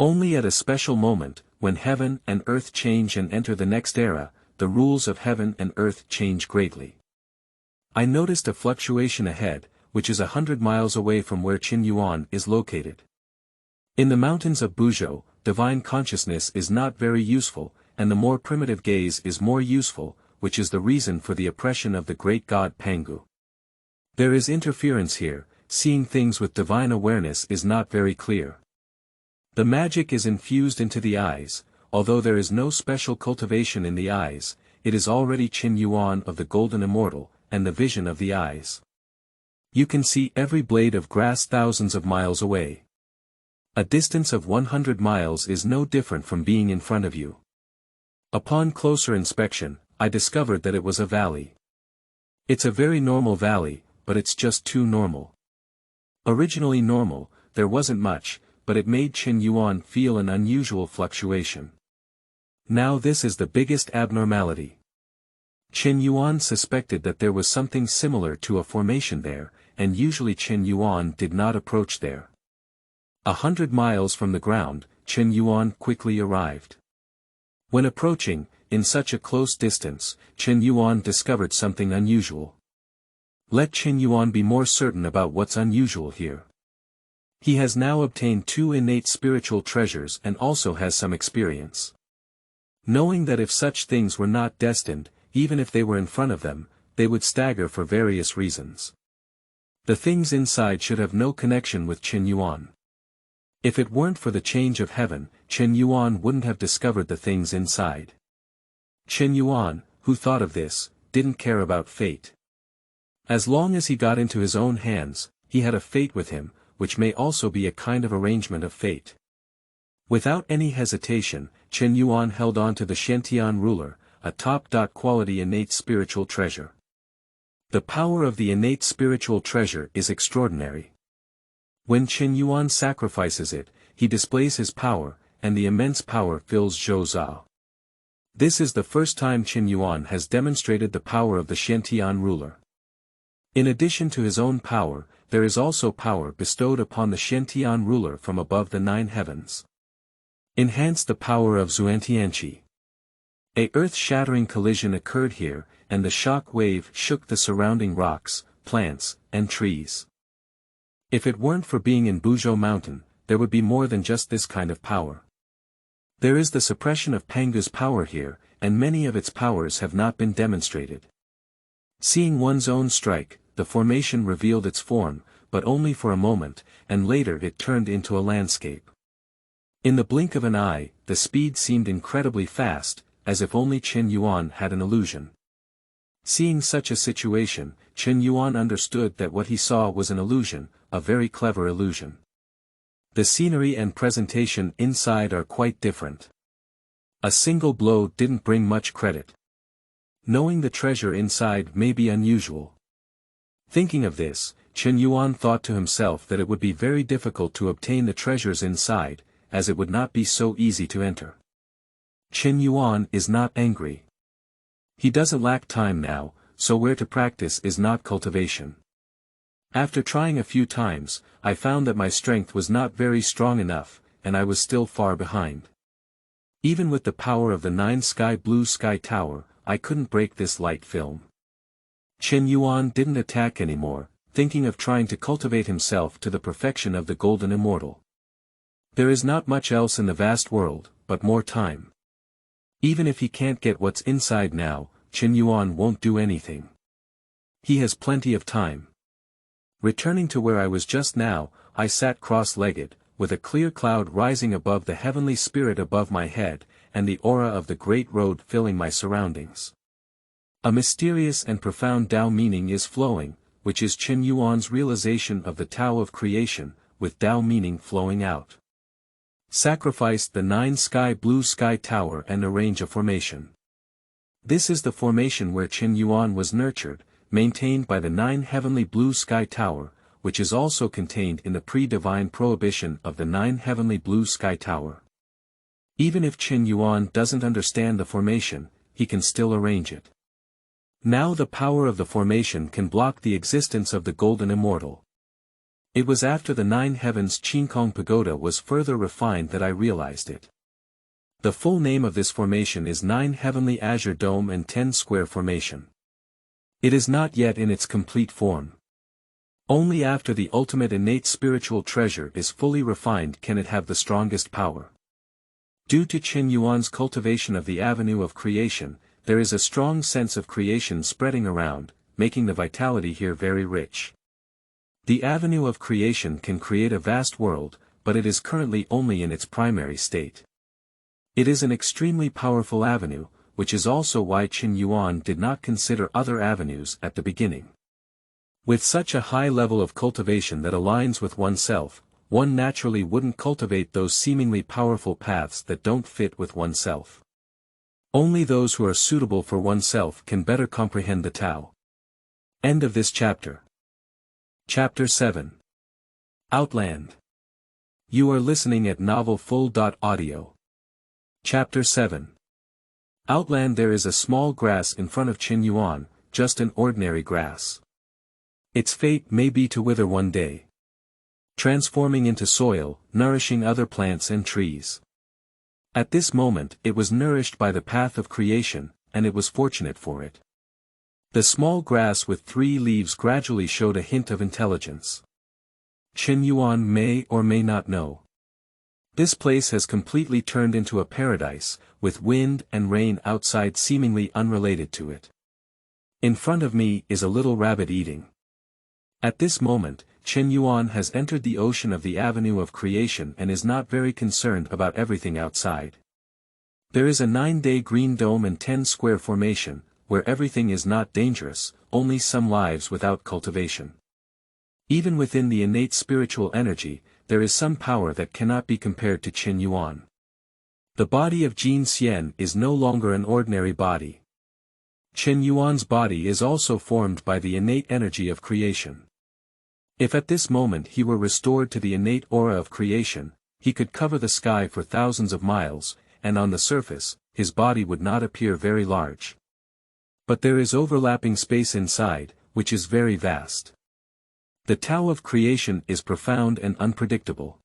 Only at a special moment, when heaven and earth change and enter the next era, the rules of heaven and earth change greatly. I noticed a fluctuation ahead, which is 100 miles away from where Qin Yuan is located. In the mountains of Buzhou, divine consciousness is not very useful, and the more primitive gaze is more useful, which is the reason for the oppression of the great god Pangu. There is interference here, seeing things with divine awareness is not very clear. The magic is infused into the eyes, although there is no special cultivation in the eyes, it is already Qin Yuan of the Golden Immortal, and the vision of the eyes. You can see every blade of grass thousands of miles away. A distance of 100 miles is no different from being in front of you. Upon closer inspection, I discovered that it was a valley. It's a very normal valley, but it's just too normal. Originally normal, there wasn't much, but it made Qin Yuan feel an unusual fluctuation. Now this is the biggest abnormality. Qin Yuan suspected that there was something similar to a formation there, and usually Qin Yuan did not approach there. 100 miles from the ground, Qin Yuan quickly arrived. When approaching, in such a close distance, Qin Yuan discovered something unusual. Let Qin Yuan be more certain about what's unusual here. He has now obtained 2 innate spiritual treasures and also has some experience. Knowing that if such things were not destined, even if they were in front of them, they would stagger for various reasons. The things inside should have no connection with Qin Yuan. If it weren't for the change of heaven, Qin Yuan wouldn't have discovered the things inside. Qin Yuan, who thought of this, didn't care about fate. As long as he got into his own hands, he had a fate with him, which may also be a kind of arrangement of fate. Without any hesitation, Qin Yuan held on to the Shentian ruler, a top-quality innate spiritual treasure. The power of the innate spiritual treasure is extraordinary. When Qin Yuan sacrifices it, he displays his power, and the immense power fills Zhou Zhao. This is the first time Qin Yuan has demonstrated the power of the Shentian ruler. In addition to his own power, there is also power bestowed upon the Shentian ruler from above the 9 heavens. Enhance the power of Xuantianqi. A earth-shattering collision occurred here, and the shock wave shook the surrounding rocks, plants, and trees. If it weren't for being in Buzhou Mountain, there would be more than just this kind of power. There is the suppression of Pangu's power here, and many of its powers have not been demonstrated. Seeing one's own strike, the formation revealed its form, but only for a moment, and later it turned into a landscape. In the blink of an eye, the speed seemed incredibly fast, as if only Qin Yuan had an illusion. Seeing such a situation, Qin Yuan understood that what he saw was an illusion, a very clever illusion. The scenery and presentation inside are quite different. A single blow didn't bring much credit. Knowing the treasure inside may be unusual. Thinking of this, Qin Yuan thought to himself that it would be very difficult to obtain the treasures inside, as it would not be so easy to enter. Qin Yuan is not angry. He doesn't lack time now, so where to practice is not cultivation. After trying a few times, I found that my strength was not very strong enough, and I was still far behind. Even with the power of the 9 blue sky tower, I couldn't break this light film. Qin Yuan didn't attack anymore, thinking of trying to cultivate himself to the perfection of the golden immortal. There is not much else in the vast world, but more time. Even if he can't get what's inside now, Qin Yuan won't do anything. He has plenty of time. Returning to where I was just now, I sat cross-legged, with a clear cloud rising above the heavenly spirit above my head, and the aura of the great road filling my surroundings. A mysterious and profound Tao meaning is flowing, which is Qin Yuan's realization of the Tao of creation, with Tao meaning flowing out. Sacrificed the 9 blue sky tower and arrange a formation. This is the formation where Qin Yuan was nurtured, maintained by the 9 heavenly blue sky tower, which is also contained in the pre-divine prohibition of the 9 heavenly blue sky tower. Even if Qin Yuan doesn't understand the formation, he can still arrange it. Now the power of the formation can block the existence of the golden immortal. It was after the 9 heavens Qingkong Pagoda was further refined that I realized it. The full name of this formation is 9 heavenly azure dome and 10 square formation. It is not yet in its complete form. Only after the ultimate innate spiritual treasure is fully refined can it have the strongest power. Due to Qin Yuan's cultivation of the avenue of creation, there is a strong sense of creation spreading around, making the vitality here very rich. The avenue of creation can create a vast world, but it is currently only in its primary state. It is an extremely powerful avenue, which is also why Qin Yuan did not consider other avenues at the beginning. With such a high level of cultivation that aligns with oneself, one naturally wouldn't cultivate those seemingly powerful paths that don't fit with oneself. Only those who are suitable for oneself can better comprehend the Tao. End of this chapter. Chapter 7. Outland. You are listening at novelfull.audio. Chapter 7. Outland. There is a small grass in front of Qin Yuan, just an ordinary grass. Its fate may be to wither one day, transforming into soil, nourishing other plants and trees. At this moment it was nourished by the path of creation, and it was fortunate for it. The small grass with 3 leaves gradually showed a hint of intelligence. Qin Yuan may or may not know. This place has completely turned into a paradise, with wind and rain outside seemingly unrelated to it. In front of me is a little rabbit eating. At this moment, Qin Yuan has entered the ocean of the avenue of creation and is not very concerned about everything outside. There is a 9-day green dome and 10 square formation, where everything is not dangerous, only some lives without cultivation. Even within the innate spiritual energy, there is some power that cannot be compared to Qin Yuan. The body of Jin Xian is no longer an ordinary body. Qin Yuan's body is also formed by the innate energy of creation. If at this moment he were restored to the innate aura of creation, he could cover the sky for thousands of miles, and on the surface, his body would not appear very large. But there is overlapping space inside, which is very vast. The Tao of creation is profound and unpredictable.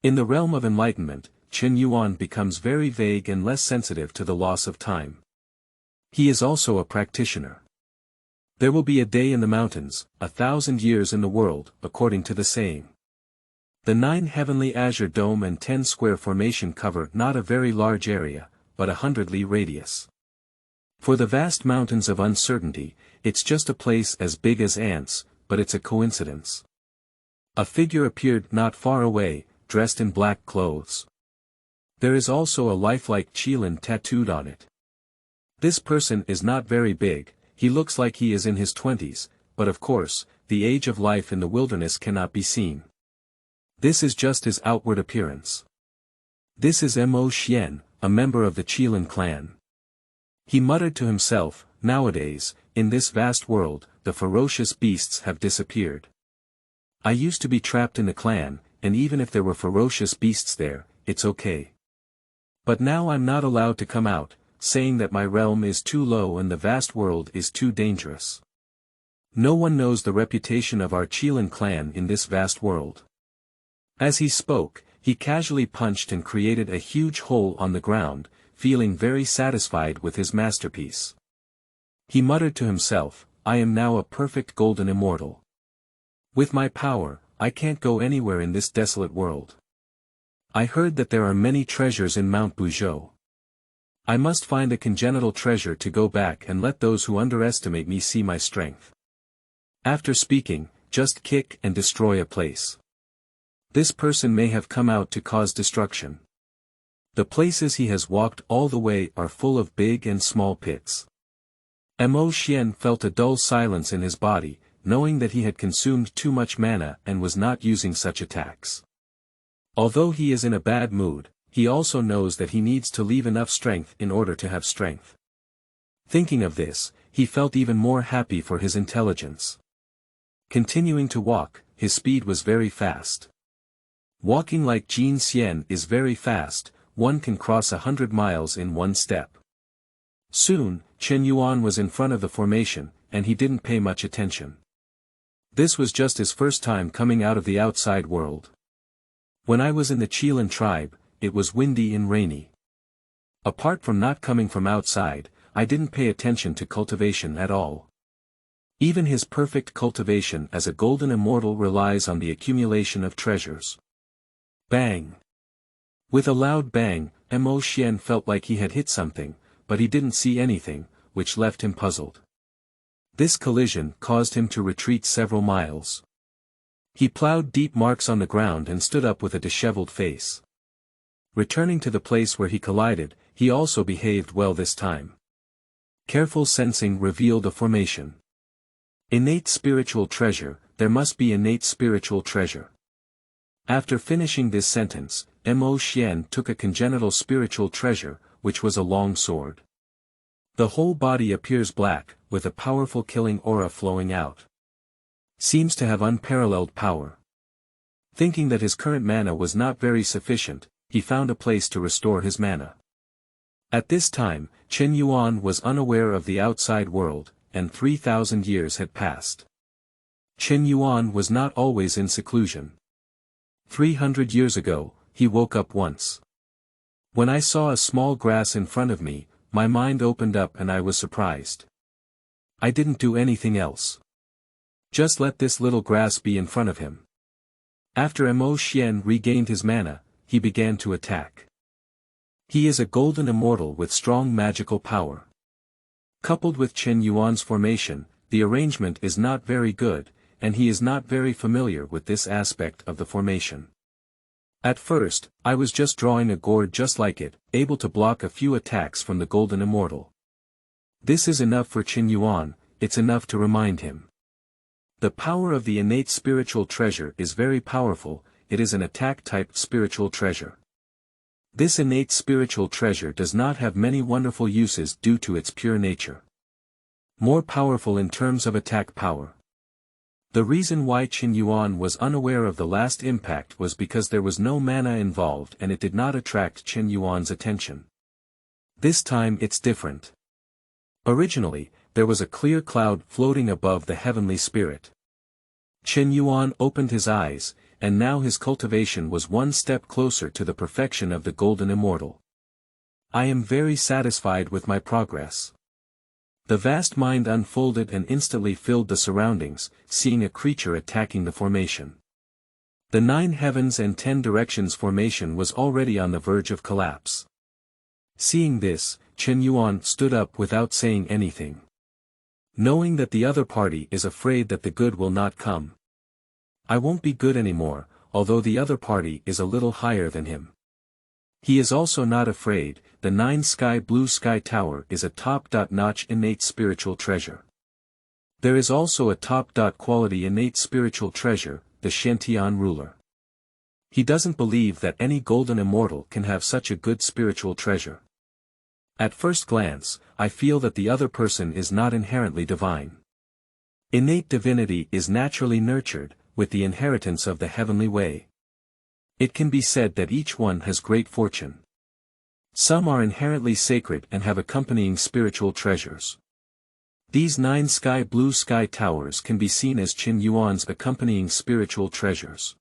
In the realm of enlightenment, Chen Yuan becomes very vague and less sensitive to the loss of time. He is also a practitioner. There will be a day in the mountains, 1,000 years in the world, according to the saying. The 9 heavenly azure dome and 10 square formation cover not a very large area, but 100 li radius. For the vast mountains of uncertainty, it's just a place as big as ants, but it's a coincidence. A figure appeared not far away, dressed in black clothes. There is also a lifelike qilin tattooed on it. This person is not very big, he looks like he is in his 20s, but of course, the age of life in the wilderness cannot be seen. This is just his outward appearance. This is Mo Xian, a member of the Qilin clan. He muttered to himself, nowadays, in this vast world, the ferocious beasts have disappeared. I used to be trapped in the clan, and even if there were ferocious beasts there, it's okay. But now I'm not allowed to come out, saying that my realm is too low and the vast world is too dangerous. No one knows the reputation of our Qilin clan in this vast world. As he spoke, he casually punched and created a huge hole on the ground, feeling very satisfied with his masterpiece. He muttered to himself, I am now a perfect golden immortal. With my power, I can't go anywhere in this desolate world. I heard that there are many treasures in Mount Buzhou. I must find a congenital treasure to go back and let those who underestimate me see my strength. After speaking, just kick and destroy a place. This person may have come out to cause destruction. The places he has walked all the way are full of big and small pits. Mo Xian felt a dull silence in his body, knowing that he had consumed too much mana and was not using such attacks. Although he is in a bad mood, he also knows that he needs to leave enough strength in order to have strength. Thinking of this, he felt even more happy for his intelligence. Continuing to walk, his speed was very fast. Walking like Jin Xian is very fast, one can cross 100 miles in one step. Soon, Chen Yuan was in front of the formation, and he didn't pay much attention. This was just his first time coming out of the outside world. When I was in the Qilin tribe, it was windy and rainy. Apart from not coming from outside, I didn't pay attention to cultivation at all. Even his perfect cultivation as a golden immortal relies on the accumulation of treasures. Bang! With a loud bang, Mo Xian felt like he had hit something, but he didn't see anything, which left him puzzled. This collision caused him to retreat several miles. He plowed deep marks on the ground and stood up with a disheveled face. Returning to the place where he collided, he also behaved well this time. Careful sensing revealed a formation. Innate spiritual treasure, there must be innate spiritual treasure. After finishing this sentence, Mo Xian took a congenital spiritual treasure, which was a long sword. The whole body appears black, with a powerful killing aura flowing out. Seems to have unparalleled power. Thinking that his current mana was not very sufficient, he found a place to restore his mana. At this time, Chen Yuan was unaware of the outside world, and 3,000 years had passed. Chen Yuan was not always in seclusion. 300 years ago, he woke up once. When I saw a small grass in front of me, my mind opened up and I was surprised. I didn't do anything else. Just let this little grass be in front of him. After Mo Xian regained his mana, he began to attack. He is a golden immortal with strong magical power. Coupled with Chen Yuan's formation, the arrangement is not very good, and he is not very familiar with this aspect of the formation. At first, I was just drawing a gourd just like it, able to block a few attacks from the golden immortal. This is enough for Chen Yuan, it's enough to remind him. The power of the innate spiritual treasure is very powerful, it is an attack-type spiritual treasure. This innate spiritual treasure does not have many wonderful uses due to its pure nature. More powerful in terms of attack power. The reason why Qin Yuan was unaware of the last impact was because there was no mana involved and it did not attract Qin Yuan's attention. This time it's different. Originally, there was a clear cloud floating above the heavenly spirit. Qin Yuan opened his eyes, and now his cultivation was one step closer to the perfection of the golden immortal. I am very satisfied with my progress. The vast mind unfolded and instantly filled the surroundings, seeing a creature attacking the formation. The 9 heavens and 10 directions formation was already on the verge of collapse. Seeing this, Qin Yuan stood up without saying anything. Knowing that the other party is afraid that the good will not come. I won't be good anymore, although the other party is a little higher than him. He is also not afraid. The 9 blue sky tower is a top-notch innate spiritual treasure. There is also a top-quality innate spiritual treasure, the Shentian ruler. He doesn't believe that any golden immortal can have such a good spiritual treasure. At first glance, I feel that the other person is not inherently divine. Innate divinity is naturally nurtured, with the inheritance of the heavenly way. It can be said that each one has great fortune. Some are inherently sacred and have accompanying spiritual treasures. These 9 blue sky towers can be seen as Qin Yuan's accompanying spiritual treasures.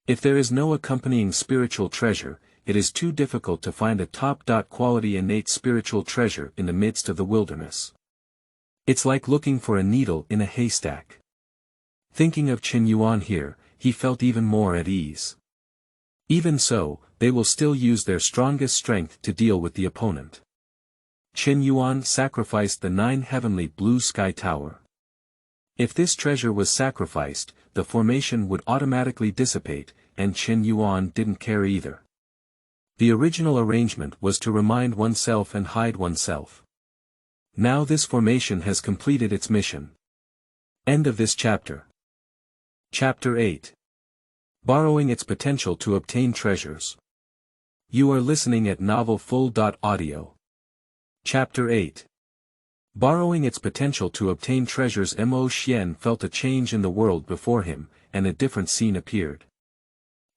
If there is no accompanying spiritual treasure, it is too difficult to find a top-quality innate spiritual treasure in the midst of the wilderness. It's like looking for a needle in a haystack. Thinking of Qin Yuan here, he felt even more at ease. Even so, they will still use their strongest strength to deal with the opponent. Qin Yuan sacrificed the 9 heavenly blue sky tower. If this treasure was sacrificed, the formation would automatically dissipate, and Qin Yuan didn't care either. The original arrangement was to remind oneself and hide oneself. Now this formation has completed its mission. End of this chapter. Chapter 8. Borrowing its potential to obtain treasures. You are listening at novelfull.audio. Chapter 8. Borrowing its potential to obtain treasures. Mo Xian felt a change in the world before him, and a different scene appeared.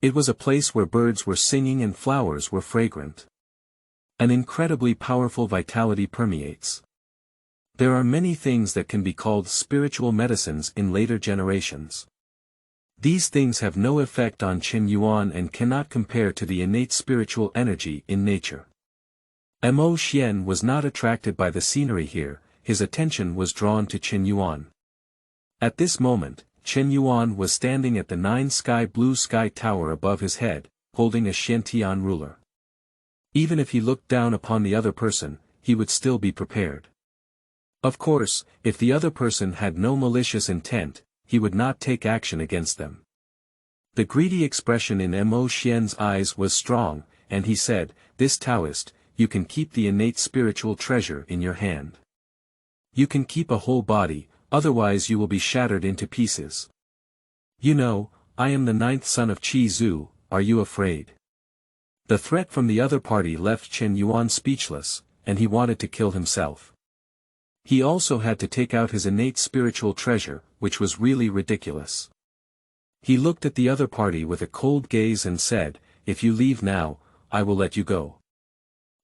It was a place where birds were singing and flowers were fragrant. An incredibly powerful vitality permeates. There are many things that can be called spiritual medicines in later generations. These things have no effect on Qin Yuan and cannot compare to the innate spiritual energy in nature. Mo Xian was not attracted by the scenery here, his attention was drawn to Qin Yuan. At this moment, Qin Yuan was standing at the 9 blue sky tower above his head, holding a Shentian ruler. Even if he looked down upon the other person, he would still be prepared. Of course, if the other person had no malicious intent, he would not take action against them. The greedy expression in Mo Xian's eyes was strong, and he said, "This Taoist, you can keep the innate spiritual treasure in your hand. You can keep a whole body, otherwise you will be shattered into pieces. You know, I am the 9th son of Qi Zhu, are you afraid?" The threat from the other party left Qin Yuan speechless, and he wanted to kill himself. He also had to take out his innate spiritual treasure, which was really ridiculous. He looked at the other party with a cold gaze and said, "If you leave now, I will let you go.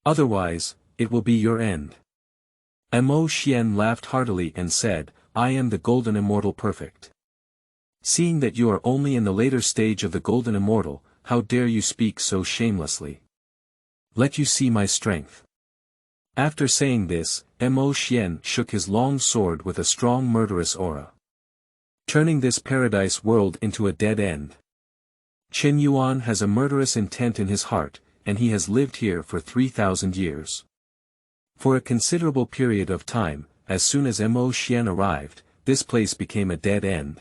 Otherwise, it will be your end." Mo Xian laughed heartily and said, "I am the golden immortal perfect. Seeing that you are only in the later stage of the golden immortal, how dare you speak so shamelessly? Let you see my strength." After saying this, Mo Xian shook his long sword with a strong murderous aura, turning this paradise world into a dead end. Qin Yuan has a murderous intent in his heart, and he has lived here for 3,000 years. For a considerable period of time, as soon as Mo Xian arrived, this place became a dead end.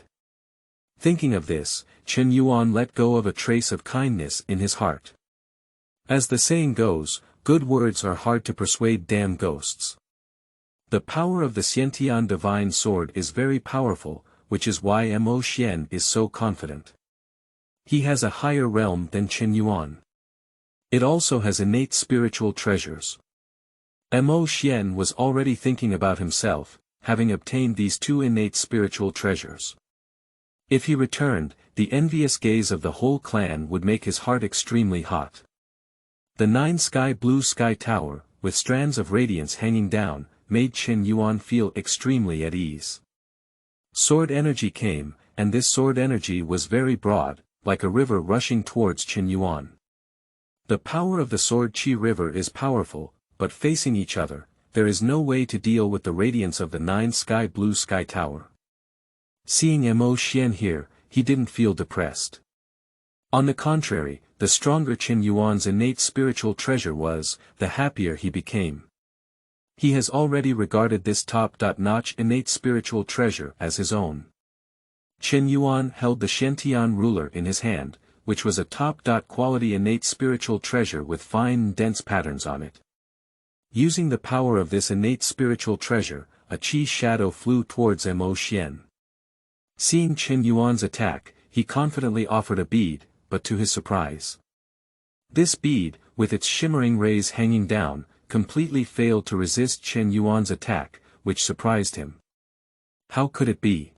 Thinking of this, Qin Yuan let go of a trace of kindness in his heart. As the saying goes, good words are hard to persuade damn ghosts. The power of the Sentian divine sword is very powerful, which is why Mo Xian is so confident. He has a higher realm than Qin Yuan. It also has innate spiritual treasures. Mo Xian was already thinking about himself, having obtained these 2 innate spiritual treasures. If he returned, the envious gaze of the whole clan would make his heart extremely hot. The 9 blue sky tower, with strands of radiance hanging down, made Qin Yuan feel extremely at ease. Sword energy came, and this sword energy was very broad, like a river rushing towards Qin Yuan. The power of the sword Qi river is powerful, but facing each other, there is no way to deal with the radiance of the 9 blue sky tower. Seeing Mo Xian here, he didn't feel depressed. On the contrary, the stronger Qin Yuan's innate spiritual treasure was, the happier he became. He has already regarded this top-notch innate spiritual treasure as his own. Qin Yuan held the Shentian ruler in his hand, which was a top-quality innate spiritual treasure with fine and dense patterns on it. Using the power of this innate spiritual treasure, a Qi shadow flew towards Mo Xian. Seeing Qin Yuan's attack, he confidently offered a bead, but to his surprise, this bead, with its shimmering rays hanging down, completely failed to resist Qin Yuan's attack, which surprised him. How could it be?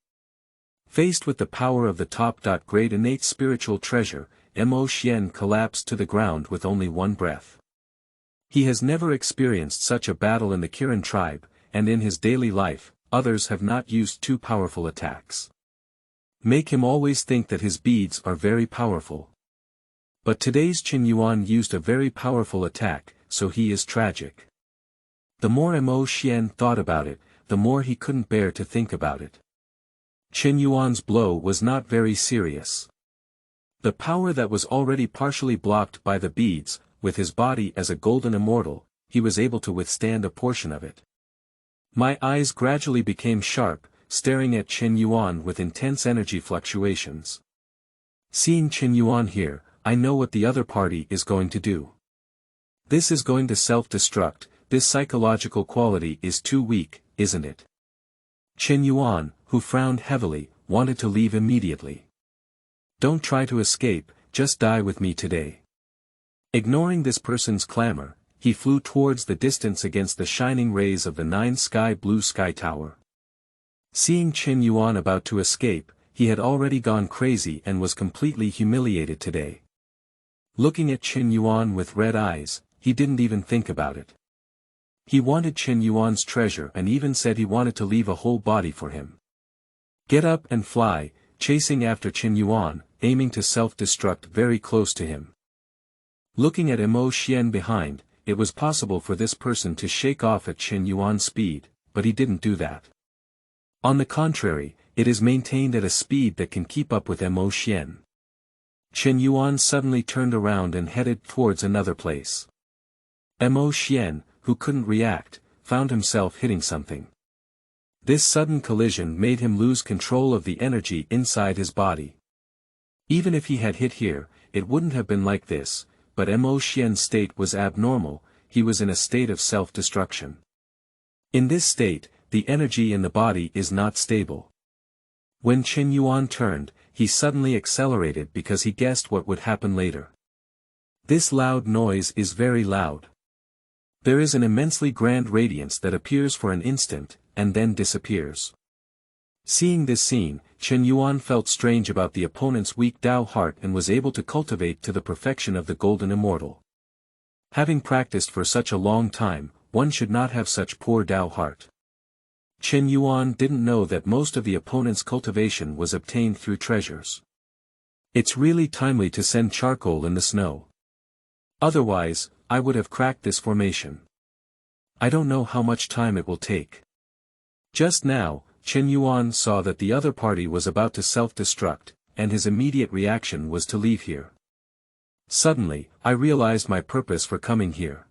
Faced with the power of the top-grade innate spiritual treasure, Mo Xian collapsed to the ground with only one breath. He has never experienced such a battle in the Kirin tribe, and in his daily life, others have not used too powerful attacks. Make him always think that his beads are very powerful. But today's Qin Yuan used a very powerful attack, so he is tragic. The more Mo Xian thought about it, the more he couldn't bear to think about it. Qin Yuan's blow was not very serious. The power that was already partially blocked by the beads, with his body as a golden immortal, he was able to withstand a portion of it. My eyes gradually became sharp, staring at Qin Yuan with intense energy fluctuations. Seeing Qin Yuan here, I know what the other party is going to do. This is going to self-destruct. This psychological quality is too weak, isn't it? Qin Yuan, who frowned heavily, wanted to leave immediately. Don't try to escape, just die with me today. Ignoring this person's clamor, he flew towards the distance against the shining rays of the 9 blue sky tower. Seeing Qin Yuan about to escape, he had already gone crazy and was completely humiliated today. Looking at Qin Yuan with red eyes, he didn't even think about it. He wanted Qin Yuan's treasure and even said he wanted to leave a whole body for him. Get up and fly, chasing after Qin Yuan, aiming to self-destruct very close to him. Looking at Mo Xian behind, it was possible for this person to shake off at Qin Yuan's speed, but he didn't do that. On the contrary, it is maintained at a speed that can keep up with Mo Xian. Qin Yuan suddenly turned around and headed towards another place. Mo Xian, who couldn't react, found himself hitting something. This sudden collision made him lose control of the energy inside his body. Even if he had hit here, it wouldn't have been like this, but Mo Xian's state was abnormal. He was in a state of self-destruction. In this state, the energy in the body is not stable. When Qin Yuan turned, he suddenly accelerated because he guessed what would happen later. This loud noise is very loud. There is an immensely grand radiance that appears for an instant, and then disappears. Seeing this scene, Qin Yuan felt strange about the opponent's weak Dao heart and was able to cultivate to the perfection of the golden immortal. Having practiced for such a long time, one should not have such poor Dao heart. Qin Yuan didn't know that most of the opponent's cultivation was obtained through treasures. It's really timely to send charcoal in the snow. Otherwise, I would have cracked this formation. I don't know how much time it will take. Just now, Qin Yuan saw that the other party was about to self-destruct, and his immediate reaction was to leave here. Suddenly, I realized my purpose for coming here.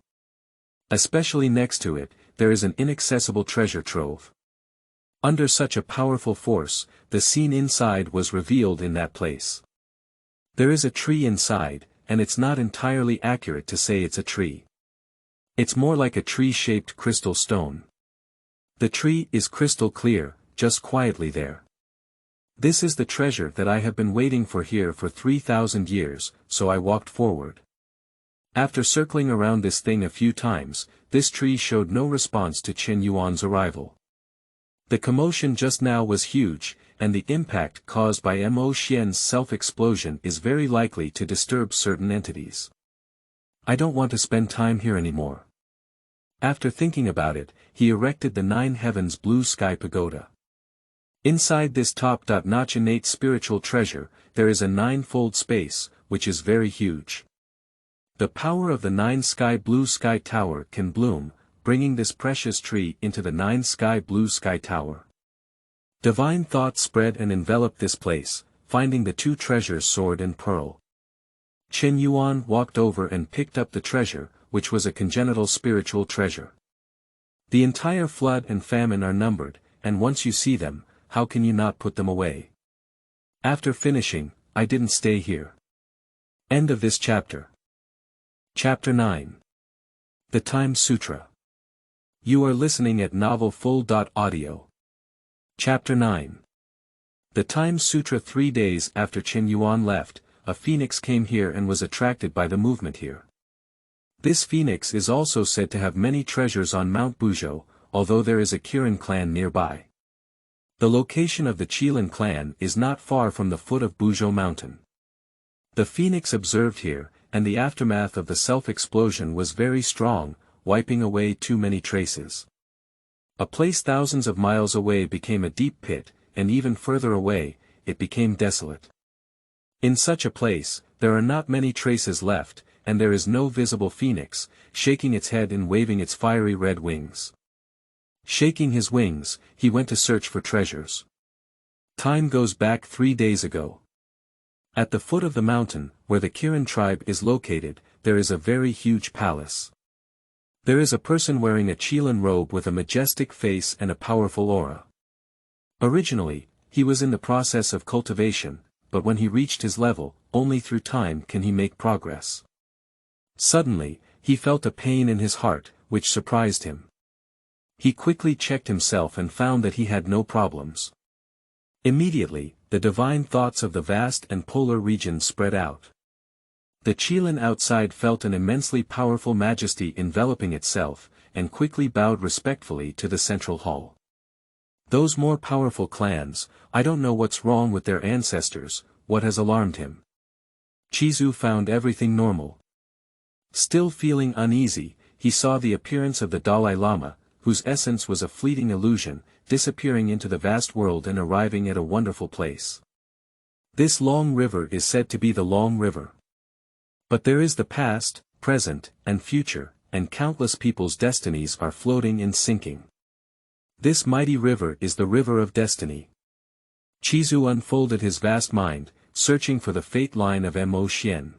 Especially next to it, there is an inaccessible treasure trove. Under such a powerful force, the scene inside was revealed in that place. There is a tree inside, and it's not entirely accurate to say it's a tree. It's more like a tree-shaped crystal stone. The tree is crystal clear, just quietly there. This is the treasure that I have been waiting for here for 3,000 years, so I walked forward. After circling around this thing a few times, this tree showed no response to Qin Yuan's arrival. The commotion just now was huge, and the impact caused by Mo Xian's self-explosion is very likely to disturb certain entities. I don't want to spend time here anymore. After thinking about it, he erected the 9 Heavens Blue Sky Pagoda. Inside this top-notch innate spiritual treasure, there is a 9-fold space, which is very huge. The power of the 9 Sky Blue Sky Tower can bloom, bringing this precious tree into the 9 Sky Blue Sky Tower. Divine thoughts spread and enveloped this place, finding the 2 treasures sword and pearl. Chen Yuan walked over and picked up the treasure, which was a congenital spiritual treasure. The entire flood and famine are numbered, and once you see them, how can you not put them away? After finishing, I didn't stay here. End of this chapter. Chapter 9. The Time Sutra. You are listening at novelfull.audio. Chapter 9. The Time Sutra. 3 days after Chen Yuan left, a phoenix came here and was attracted by the movement here. This phoenix is also said to have many treasures on Mount Buzhou, although there is a Kirin clan nearby. The location of the Qilin clan is not far from the foot of Buzhou mountain. The phoenix observed here, and the aftermath of the self-explosion was very strong, wiping away too many traces. A place thousands of miles away became a deep pit, and even further away, it became desolate. In such a place, there are not many traces left, and there is no visible phoenix, shaking its head and waving its fiery red wings. Shaking his wings, he went to search for treasures. Time goes back 3 days ago. At the foot of the mountain, where the Kirin tribe is located, there is a very huge palace. There is a person wearing a Qilin robe with a majestic face and a powerful aura. Originally, he was in the process of cultivation, but when he reached his level, only through time can he make progress. Suddenly, he felt a pain in his heart, which surprised him. He quickly checked himself and found that he had no problems. Immediately, the divine thoughts of the vast and polar region spread out. The Qilin outside felt an immensely powerful majesty enveloping itself, and quickly bowed respectfully to the central hall. Those more powerful clans, I don't know what's wrong with their ancestors, what has alarmed him. Chizu found everything normal. Still feeling uneasy, he saw the appearance of the Dalai Lama, whose essence was a fleeting illusion, disappearing into the vast world and arriving at a wonderful place. This long river is said to be the Long River. But there is the past, present, and future, and countless people's destinies are floating and sinking. This mighty river is the river of destiny. Chizu unfolded his vast mind, searching for the fate line of Mo Xian.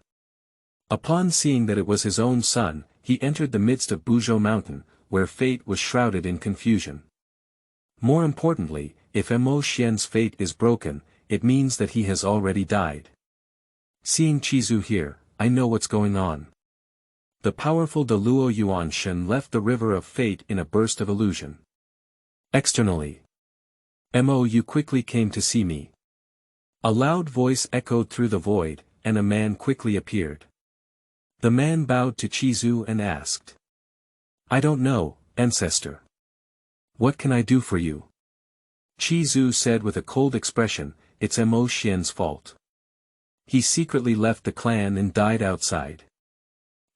Upon seeing that it was his own son, he entered the midst of Buzhou mountain, where fate was shrouded in confusion. More importantly, if Mo Xian's fate is broken, it means that he has already died. Seeing Chizu here, I know what's going on. The powerful Deluo Yuanshan left the river of fate in a burst of illusion. Externally. You quickly came to see me. A loud voice echoed through the void, and a man quickly appeared. The man bowed to Chizu and asked. I don't know, ancestor. What can I do for you? Chizu said with a cold expression, it's Mo Xian's fault. He secretly left the clan and died outside.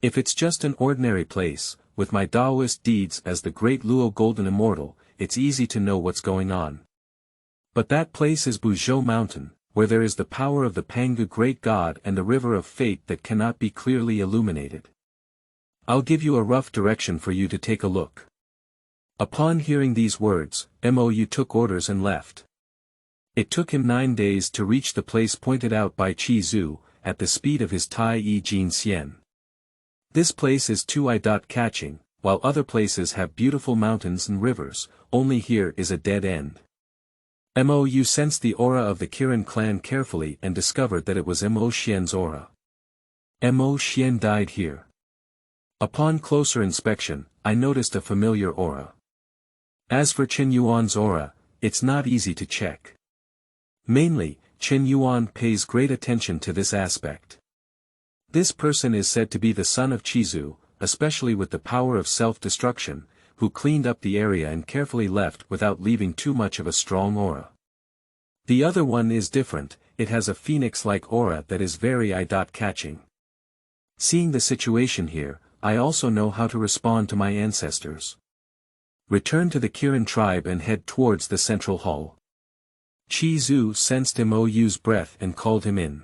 If it's just an ordinary place, with my Taoist deeds as the great Luo Golden Immortal, it's easy to know what's going on. But that place is Buzhou Mountain, where there is the power of the Pangu Great God and the river of fate that cannot be clearly illuminated. I'll give you a rough direction for you to take a look. Upon hearing these words, Mo took orders and left. It took him 9 days to reach the place pointed out by Chizu, at the speed of his Tai Yi Jin Xian. This place is too eye-catching, while other places have beautiful mountains and rivers, only here is a dead end. Mo sensed the aura of the Kirin clan carefully and discovered that it was Mo Xian's aura. Mo Xian died here. Upon closer inspection, I noticed a familiar aura. As for Chen Yuan's aura, it's not easy to check. Mainly, Chen Yuan pays great attention to this aspect. This person is said to be the son of Chizu, especially with the power of self-destruction, who cleaned up the area and carefully left without leaving too much of a strong aura. The other one is different, it has a phoenix-like aura that is very eye-catching. Seeing the situation here, I also know how to respond to my ancestors. Return to the Kirin tribe and head towards the central hall. Chi Zhu sensed Mo's breath and called him in.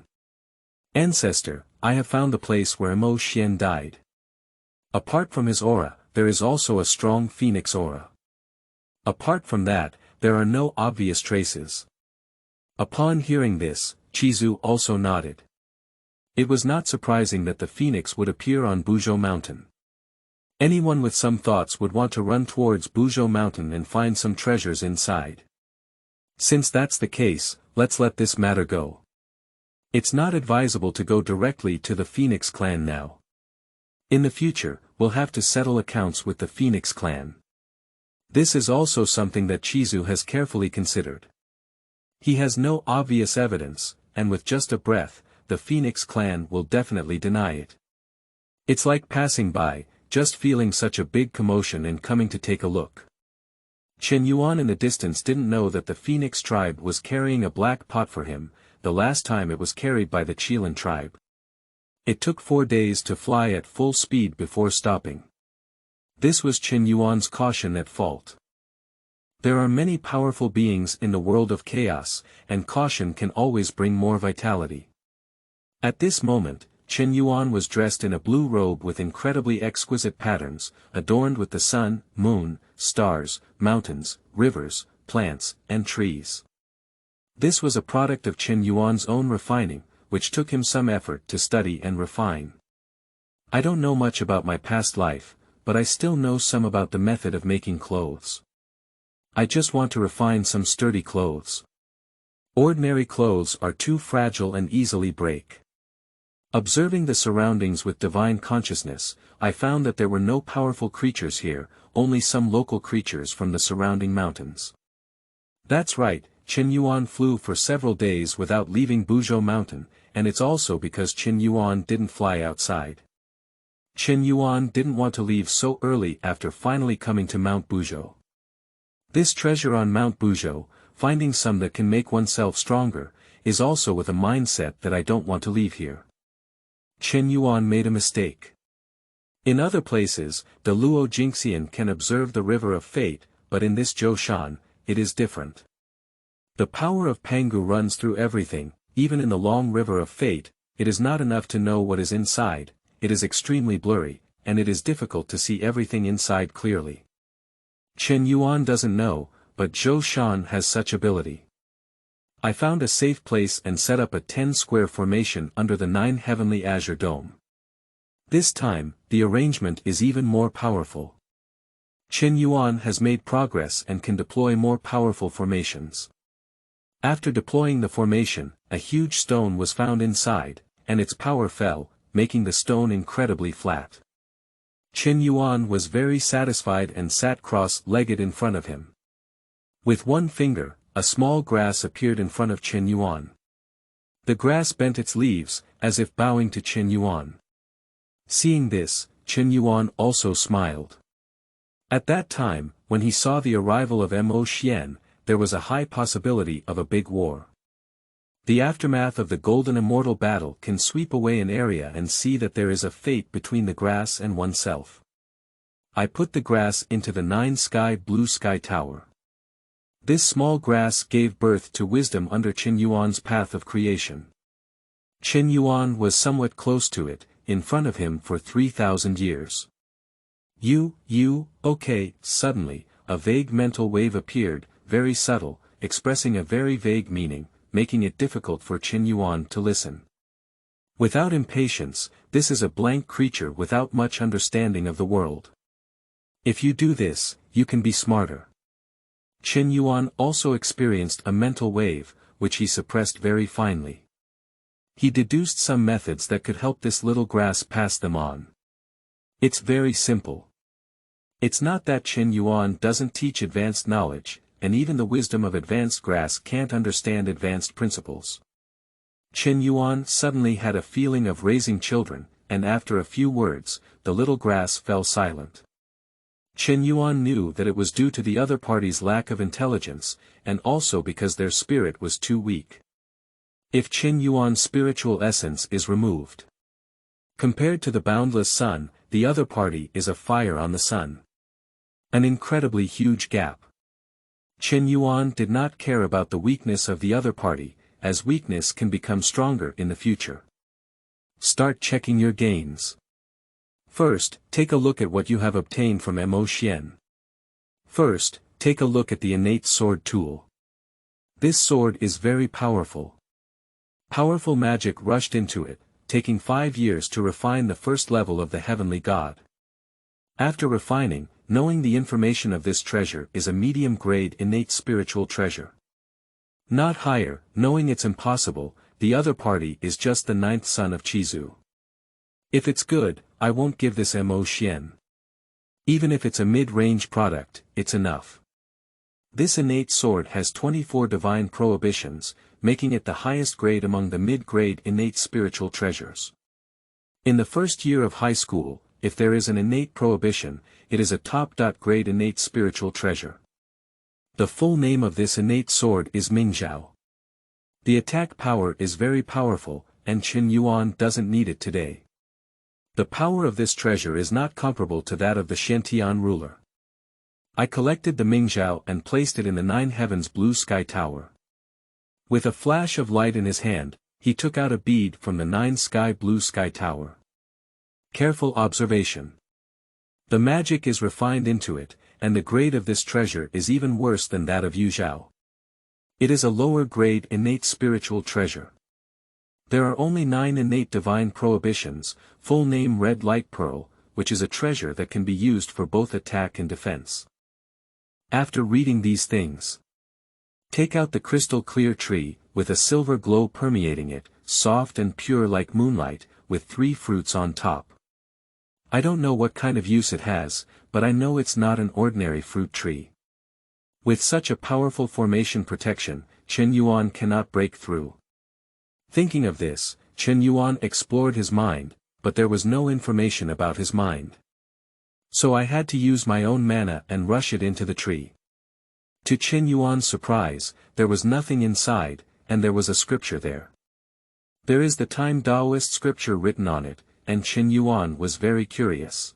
Ancestor, I have found the place where Mo Xian died. Apart from his aura, there is also a strong phoenix aura. Apart from that, there are no obvious traces. Upon hearing this, Chi Zhu also nodded. It was not surprising that the phoenix would appear on Buzhou Mountain. Anyone with some thoughts would want to run towards Buzhou Mountain and find some treasures inside. Since that's the case, let's let this matter go. It's not advisable to go directly to the Phoenix clan now. In the future, we'll have to settle accounts with the Phoenix clan. This is also something that Chizu has carefully considered. He has no obvious evidence, and with just a breath, the Phoenix clan will definitely deny it. It's like passing by, just feeling such a big commotion and coming to take a look. Chen Yuan in the distance didn't know that the Phoenix tribe was carrying a black pot for him, the last time it was carried by the Qilin tribe. It took 4 days to fly at full speed before stopping. This was Chen Yuan's caution at fault. There are many powerful beings in the world of chaos, and caution can always bring more vitality. At this moment, Chen Yuan was dressed in a blue robe with incredibly exquisite patterns, adorned with the sun, moon, stars, mountains, rivers, plants, and trees. This was a product of Chen Yuan's own refining, which took him some effort to study and refine. I don't know much about my past life, but I still know some about the method of making clothes. I just want to refine some sturdy clothes. Ordinary clothes are too fragile and easily break. Observing the surroundings with divine consciousness, I found that there were no powerful creatures here, only some local creatures from the surrounding mountains. That's right, Chen Yuan flew for several days without leaving Buzhou Mountain, and it's also because Chen Yuan didn't fly outside. Chen Yuan didn't want to leave so early after finally coming to Mount Buzhou. This treasure on Mount Buzhou, finding some that can make oneself stronger, is also with a mindset that I don't want to leave here. Chen Yuan made a mistake. In other places, the Luo Jingxian can observe the river of fate, but in this Buzhoushan, it is different. The power of Pangu runs through everything, even in the long river of fate. It is not enough to know what is inside, it is extremely blurry, and it is difficult to see everything inside clearly. Chen Yuan doesn't know, but Buzhoushan has such ability. I found a safe place and set up a 10-square formation under the 9 heavenly azure dome. This time, the arrangement is even more powerful. Chen Yuan has made progress and can deploy more powerful formations. After deploying the formation, a huge stone was found inside, and its power fell, making the stone incredibly flat. Chen Yuan was very satisfied and sat cross-legged in front of him. With one finger, a small grass appeared in front of Chen Yuan. The grass bent its leaves, as if bowing to Chen Yuan. Seeing this, Chen Yuan also smiled. At that time, when he saw the arrival of Mo Xian, there was a high possibility of a big war. The aftermath of the Golden Immortal battle can sweep away an area and see that there is a fate between the grass and oneself. I put the grass into the 9 blue sky tower. This small grass gave birth to wisdom under Chen Yuan's path of creation. Chen Yuan was somewhat close to it, in front of him for 3,000 years. Okay, suddenly, a vague mental wave appeared, very subtle, expressing a very vague meaning, making it difficult for Chen Yuan to listen. Without impatience, this is a blank creature without much understanding of the world. If you do this, you can be smarter. Chen Yuan also experienced a mental wave, which he suppressed very finely. He deduced some methods that could help this little grass pass them on. It's very simple. It's not that Chen Yuan doesn't teach advanced knowledge, and even the wisdom of advanced grass can't understand advanced principles. Chen Yuan suddenly had a feeling of raising children, and after a few words, the little grass fell silent. Chen Yuan knew that it was due to the other party's lack of intelligence, and also because their spirit was too weak. If Chen Yuan's spiritual essence is removed, compared to the boundless sun, the other party is a fire on the sun. An incredibly huge gap. Chen Yuan did not care about the weakness of the other party, as weakness can become stronger in the future. Start checking your gains. First, take a look at what you have obtained from Mo-Xian. First, take a look at the innate sword tool. This sword is very powerful. Powerful magic rushed into it, taking 5 years to refine the first level of the heavenly god. After refining, knowing the information of this treasure is a medium-grade innate spiritual treasure. Not higher, knowing it's impossible, the other party is just the 9th son of Chizu. If it's good, I won't give this Mo-Xian. Even if it's a mid-range product, it's enough. This innate sword has 24 divine prohibitions, making it the highest grade among the mid-grade innate spiritual treasures. In the first year of high school, if there is an innate prohibition, it is a top-grade innate spiritual treasure. The full name of this innate sword is Mingzhao. The attack power is very powerful, and Chen Yuan doesn't need it today. The power of this treasure is not comparable to that of the Shentian ruler. I collected the Mingzhao and placed it in the 9 heavens blue sky tower. With a flash of light in his hand, he took out a bead from the 9 sky blue sky tower. Careful observation. The magic is refined into it, and the grade of this treasure is even worse than that of Yuzhao. It is a lower grade innate spiritual treasure. There are only 9 innate divine prohibitions, full name Red Light Pearl, which is a treasure that can be used for both attack and defense. After reading these things, take out the crystal clear tree, with a silver glow permeating it, soft and pure like moonlight, with 3 fruits on top. I don't know what kind of use it has, but I know it's not an ordinary fruit tree. With such a powerful formation protection, Chen Yuan cannot break through. Thinking of this, Chen Yuan explored his mind, but there was no information about his mind. So I had to use my own mana and rush it into the tree. To Chen Yuan's surprise, there was nothing inside, and there was a scripture there. There is the time Taoist scripture written on it, and Chen Yuan was very curious.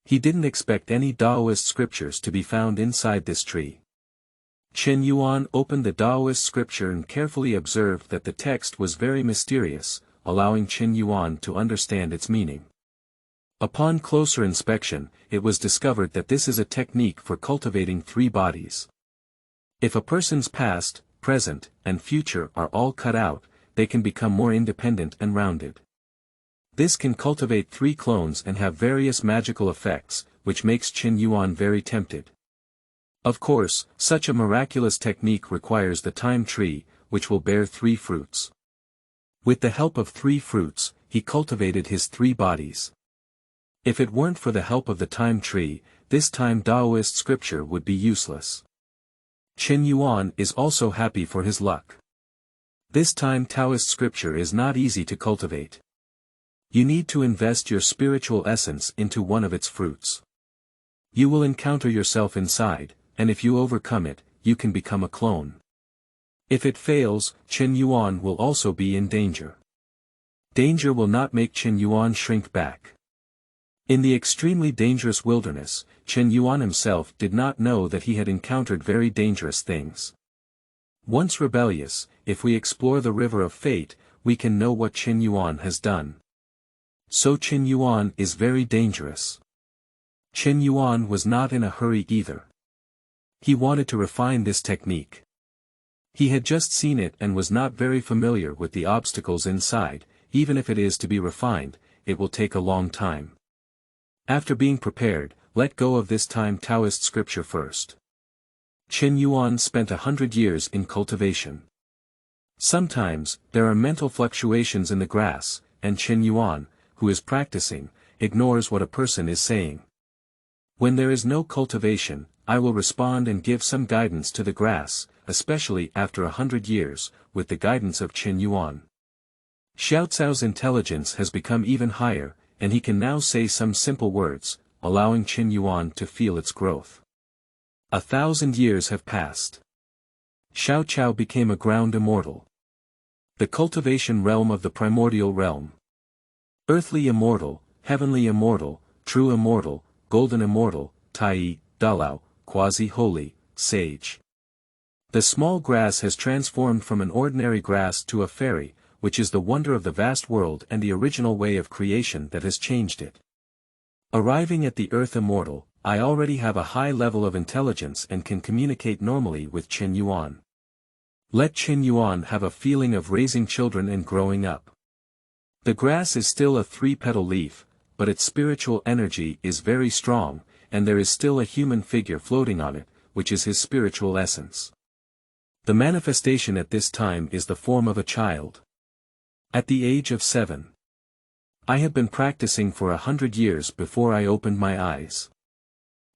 He didn't expect any Taoist scriptures to be found inside this tree. Chen Yuan opened the Taoist scripture and carefully observed that the text was very mysterious, allowing Chen Yuan to understand its meaning. Upon closer inspection, it was discovered that this is a technique for cultivating 3 bodies. If a person's past, present, and future are all cut out, they can become more independent and rounded. This can cultivate 3 clones and have various magical effects, which makes Chen Yuan very tempted. Of course, such a miraculous technique requires the time tree, which will bear 3 fruits. With the help of 3 fruits, he cultivated his 3 bodies. If it weren't for the help of the time tree, this time Taoist scripture would be useless. Chen Yuan is also happy for his luck. This time Taoist scripture is not easy to cultivate. You need to invest your spiritual essence into one of its fruits. You will encounter yourself inside, and if you overcome it, you can become a clone. If it fails, Chen Yuan will also be in danger. Danger will not make Chen Yuan shrink back. In the extremely dangerous wilderness, Chen Yuan himself did not know that he had encountered very dangerous things. Once rebellious, if we explore the river of fate, we can know what Chen Yuan has done. So Chen Yuan is very dangerous. Chen Yuan was not in a hurry either. He wanted to refine this technique. He had just seen it and was not very familiar with the obstacles inside. Even if it is to be refined, it will take a long time. After being prepared, let go of this time Taoist scripture first. Chen Yuan spent 100 years in cultivation. Sometimes, there are mental fluctuations in the grass, and Chen Yuan, who is practicing, ignores what a person is saying. When there is no cultivation, I will respond and give some guidance to the grass, especially after 100 years, with the guidance of Chen Yuan. Xiao Cao's intelligence has become even higher, and he can now say some simple words, allowing Qin Yuan to feel its growth. 1,000 years have passed. Xiao Qiao became a ground immortal. The cultivation realm of the primordial realm. Earthly immortal, heavenly immortal, true immortal, golden immortal, Tai, Dalao, quasi-holy, sage. The small grass has transformed from an ordinary grass to a fairy, which is the wonder of the vast world and the original way of creation that has changed it. Arriving at the earth immortal, I already have a high level of intelligence and can communicate normally with Qin Yuan. Let Qin Yuan have a feeling of raising children and growing up. The grass is still a 3-petal leaf, but its spiritual energy is very strong, and there is still a human figure floating on it, which is his spiritual essence. The manifestation at this time is the form of a child. At the age of 7. I have been practicing for 100 years before I opened my eyes.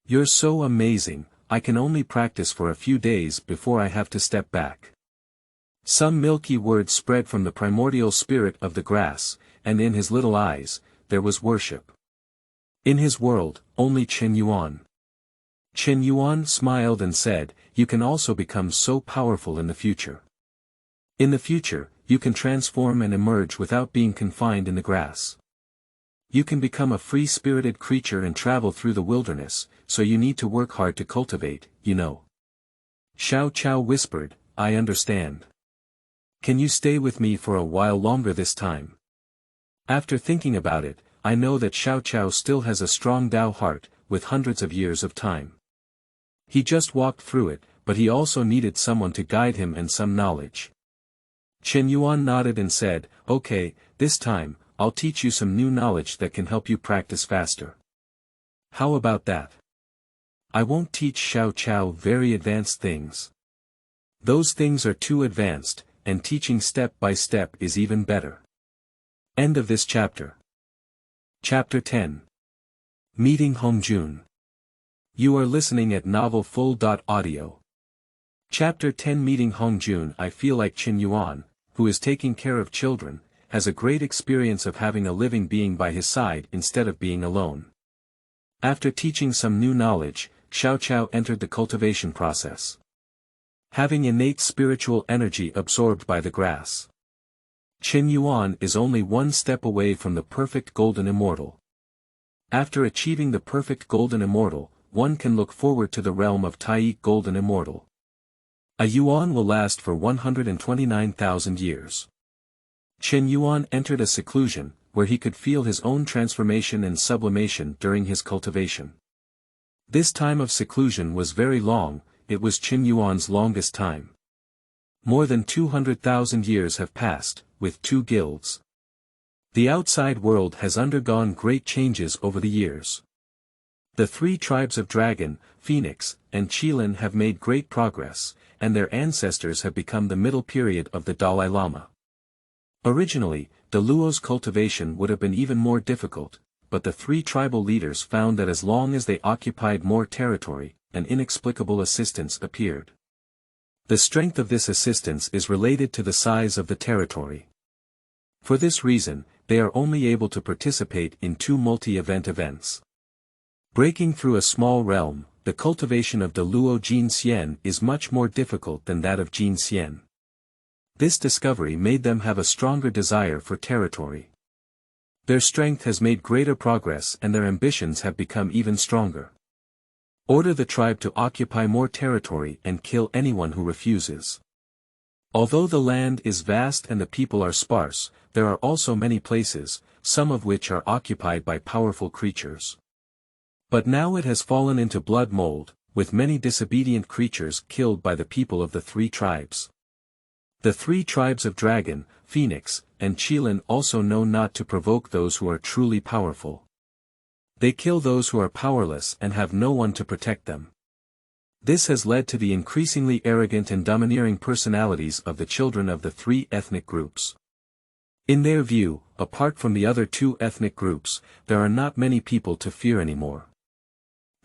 You're so amazing, I can only practice for a few days before I have to step back. Some milky words spread from the primordial spirit of the grass, and in his little eyes, there was worship. In his world, only Qin Yuan. Qin Yuan smiled and said, "You can also become so powerful in the future. In the future, you can transform and emerge without being confined in the grass. You can become a free-spirited creature and travel through the wilderness, so you need to work hard to cultivate, you know." Xiao Qiao whispered, "I understand. Can you stay with me for a while longer this time?" After thinking about it, I know that Xiao Qiao still has a strong Tao heart, with hundreds of years of time. He just walked through it, but he also needed someone to guide him and some knowledge. Qin Yuan nodded and said, "Okay, this time, I'll teach you some new knowledge that can help you practice faster." How about that? I won't teach Xiao Qiao very advanced things. Those things are too advanced, and teaching step by step is even better. End of this chapter. Chapter 10. Meeting Hongjun. You are listening at novelfull.audio. Chapter 10. Meeting Hongjun. I feel like Qin Yuan, who is taking care of children, has a great experience of having a living being by his side instead of being alone. After teaching some new knowledge, Xiao Qiao entered the cultivation process. Having innate spiritual energy absorbed by the grass. Qin Yuan is only one step away from the perfect golden immortal. After achieving the perfect golden immortal, one can look forward to the realm of Tai golden immortal. A yuan will last for 129,000 years. Qin Yuan entered a seclusion, where he could feel his own transformation and sublimation during his cultivation. This time of seclusion was very long, it was Qin Yuan's longest time. More than 200,000 years have passed, with 2 guilds. The outside world has undergone great changes over the years. The 3 tribes of Dragon, Phoenix, and Qilin have made great progress, and their ancestors have become the middle period of the Dalai Lama. Originally, the Luo's cultivation would have been even more difficult, but the 3 tribal leaders found that as long as they occupied more territory, an inexplicable assistance appeared. The strength of this assistance is related to the size of the territory. For this reason, they are only able to participate in 2 multi-event events. Breaking through a small realm, the cultivation of the Luo Jin Xian is much more difficult than that of Jin Xian. This discovery made them have a stronger desire for territory. Their strength has made greater progress and their ambitions have become even stronger. Order the tribe to occupy more territory and kill anyone who refuses. Although the land is vast and the people are sparse, there are also many places, some of which are occupied by powerful creatures. But now it has fallen into blood mold, with many disobedient creatures killed by the people of the 3 tribes. The 3 tribes of Dragon, Phoenix, and Qilin also know not to provoke those who are truly powerful. They kill those who are powerless and have no one to protect them. This has led to the increasingly arrogant and domineering personalities of the children of the 3 ethnic groups. In their view, apart from the other 2 ethnic groups, there are not many people to fear anymore.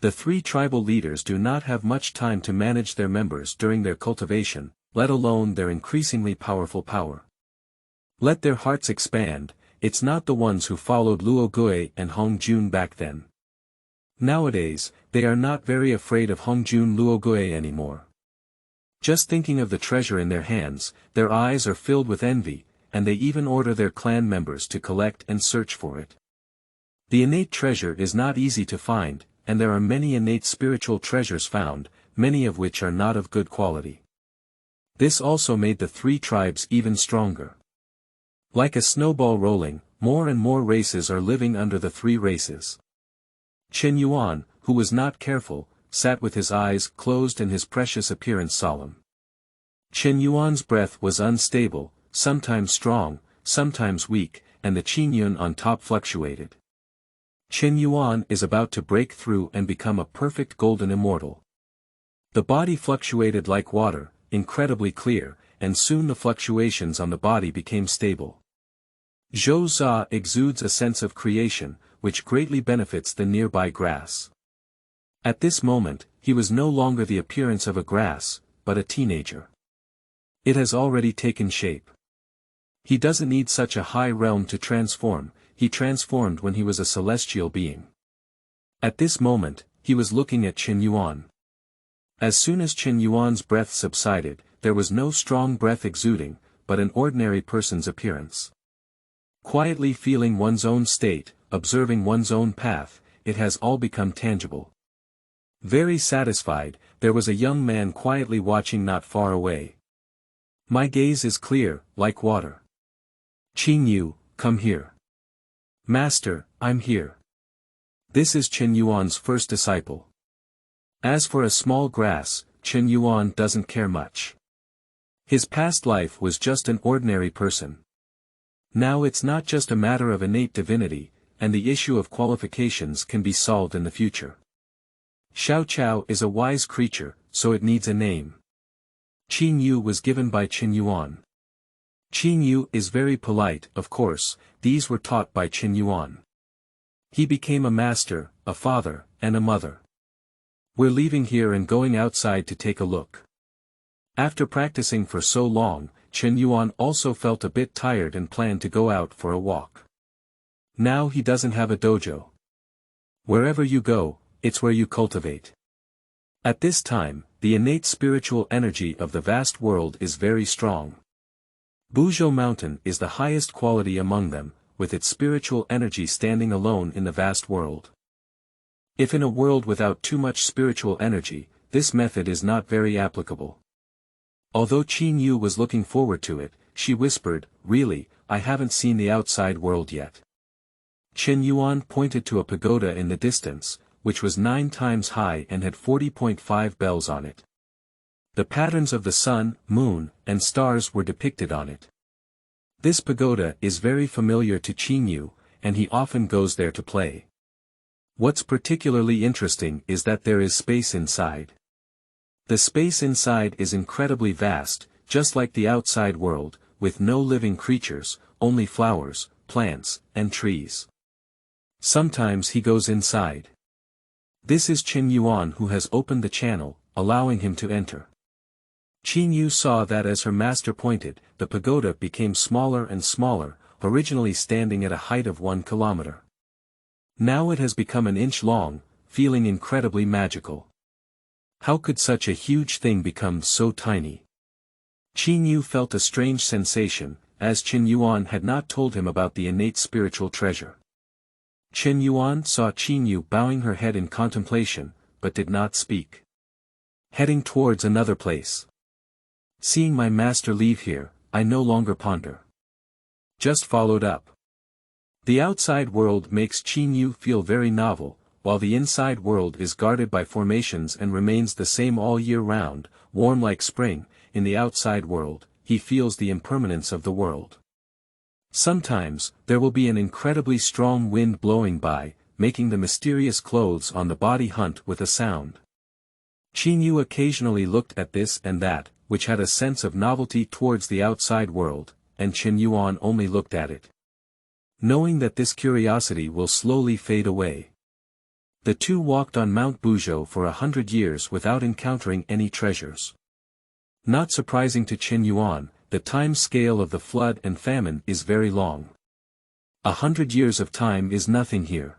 The 3 tribal leaders do not have much time to manage their members during their cultivation, let alone their increasingly powerful power. Let their hearts expand, it's not the ones who followed Luo Gui and Hongjun back then. Nowadays, they are not very afraid of Hongjun Luogue anymore. Just thinking of the treasure in their hands, their eyes are filled with envy, and they even order their clan members to collect and search for it. The innate treasure is not easy to find, and there are many innate spiritual treasures found, many of which are not of good quality. This also made the three tribes even stronger. Like a snowball rolling, more and more races are living under the three races. Qin Yuan, who was not careful, sat with his eyes closed and his precious appearance solemn. Qin Yuan's breath was unstable, sometimes strong, sometimes weak, and the Qin Yun on top fluctuated. Qin Yuan is about to break through and become a perfect golden immortal. The body fluctuated like water, incredibly clear, and soon the fluctuations on the body became stable. Zhou Za exudes a sense of creation, which greatly benefits the nearby grass. At this moment, he was no longer the appearance of a grass, but a teenager. It has already taken shape. He doesn't need such a high realm to transform, he transformed when he was a celestial being. At this moment, he was looking at Qin Yuan. As soon as Qin Yuan's breath subsided, there was no strong breath exuding, but an ordinary person's appearance. Quietly feeling one's own state, observing one's own path, it has all become tangible. Very satisfied, there was a young man quietly watching not far away. My gaze is clear, like water. Qin Yu, come here. Master, I'm here. This is Qin Yuan's first disciple. As for a small grass, Qin Yuan doesn't care much. His past life was just an ordinary person. Now it's not just a matter of innate divinity, and the issue of qualifications can be solved in the future. Xiao Chao is a wise creature, so it needs a name. Qin Yu was given by Qin Yuan. Qin Yu is very polite, of course, these were taught by Qin Yuan. He became a master, a father, and a mother. We're leaving here and going outside to take a look. After practicing for so long, Qin Yuan also felt a bit tired and planned to go out for a walk. Now he doesn't have a dojo. Wherever you go, it's where you cultivate. At this time, the innate spiritual energy of the vast world is very strong. Buzhoushan Mountain is the highest quality among them, with its spiritual energy standing alone in the vast world. If in a world without too much spiritual energy, this method is not very applicable. Although Qin Yu was looking forward to it, she whispered, "Really, I haven't seen the outside world yet." Qin Yuan pointed to a pagoda in the distance, which was 9 times high and had 40.5 bells on it. The patterns of the sun, moon, and stars were depicted on it. This pagoda is very familiar to Qin Yu, and he often goes there to play. What's particularly interesting is that there is space inside. The space inside is incredibly vast, just like the outside world, with no living creatures, only flowers, plants, and trees. Sometimes he goes inside. This is Qin Yuan who has opened the channel, allowing him to enter. Qin Yu saw that as her master pointed, the pagoda became smaller and smaller, originally standing at a height of 1 kilometer. Now it has become an inch long, feeling incredibly magical. How could such a huge thing become so tiny? Qin Yu felt a strange sensation, as Qin Yuan had not told him about the innate spiritual treasure. Qin Yuan saw Qin Yu bowing her head in contemplation, but did not speak. Heading towards another place. Seeing my master leave here, I no longer ponder. Just followed up. The outside world makes Qin Yu feel very novel, while the inside world is guarded by formations and remains the same all year round, warm like spring. In the outside world, he feels the impermanence of the world. Sometimes, there will be an incredibly strong wind blowing by, making the mysterious clothes on the body hunt with a sound. Qin Yu occasionally looked at this and that, which had a sense of novelty towards the outside world, and Qin Yuan only looked at it. Knowing that this curiosity will slowly fade away. The two walked on Mount Buzhoushan for 100 years without encountering any treasures. Not surprising to Qin Yuan, the time scale of the flood and famine is very long. 100 years of time is nothing here.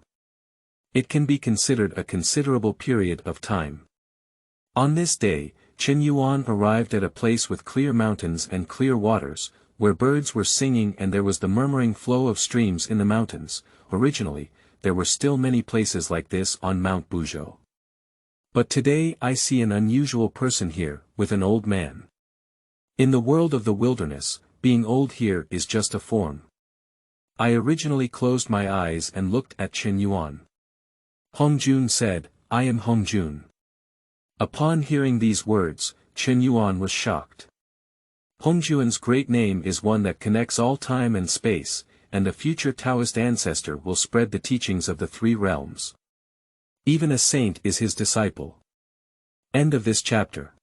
It can be considered a considerable period of time. On this day, Chen Yuan arrived at a place with clear mountains and clear waters, where birds were singing and there was the murmuring flow of streams in the mountains. Originally, there were still many places like this on Mount Buzhou. But today I see an unusual person here, with an old man. In the world of the wilderness, being old here is just a form. I originally closed my eyes and looked at Chen Yuan. Hongjun said, "I am Hongjun." Upon hearing these words, Chen Yuan was shocked. Hongjun's great name is one that connects all time and space, and a future Taoist ancestor will spread the teachings of the three realms. Even a saint is his disciple. End of this chapter.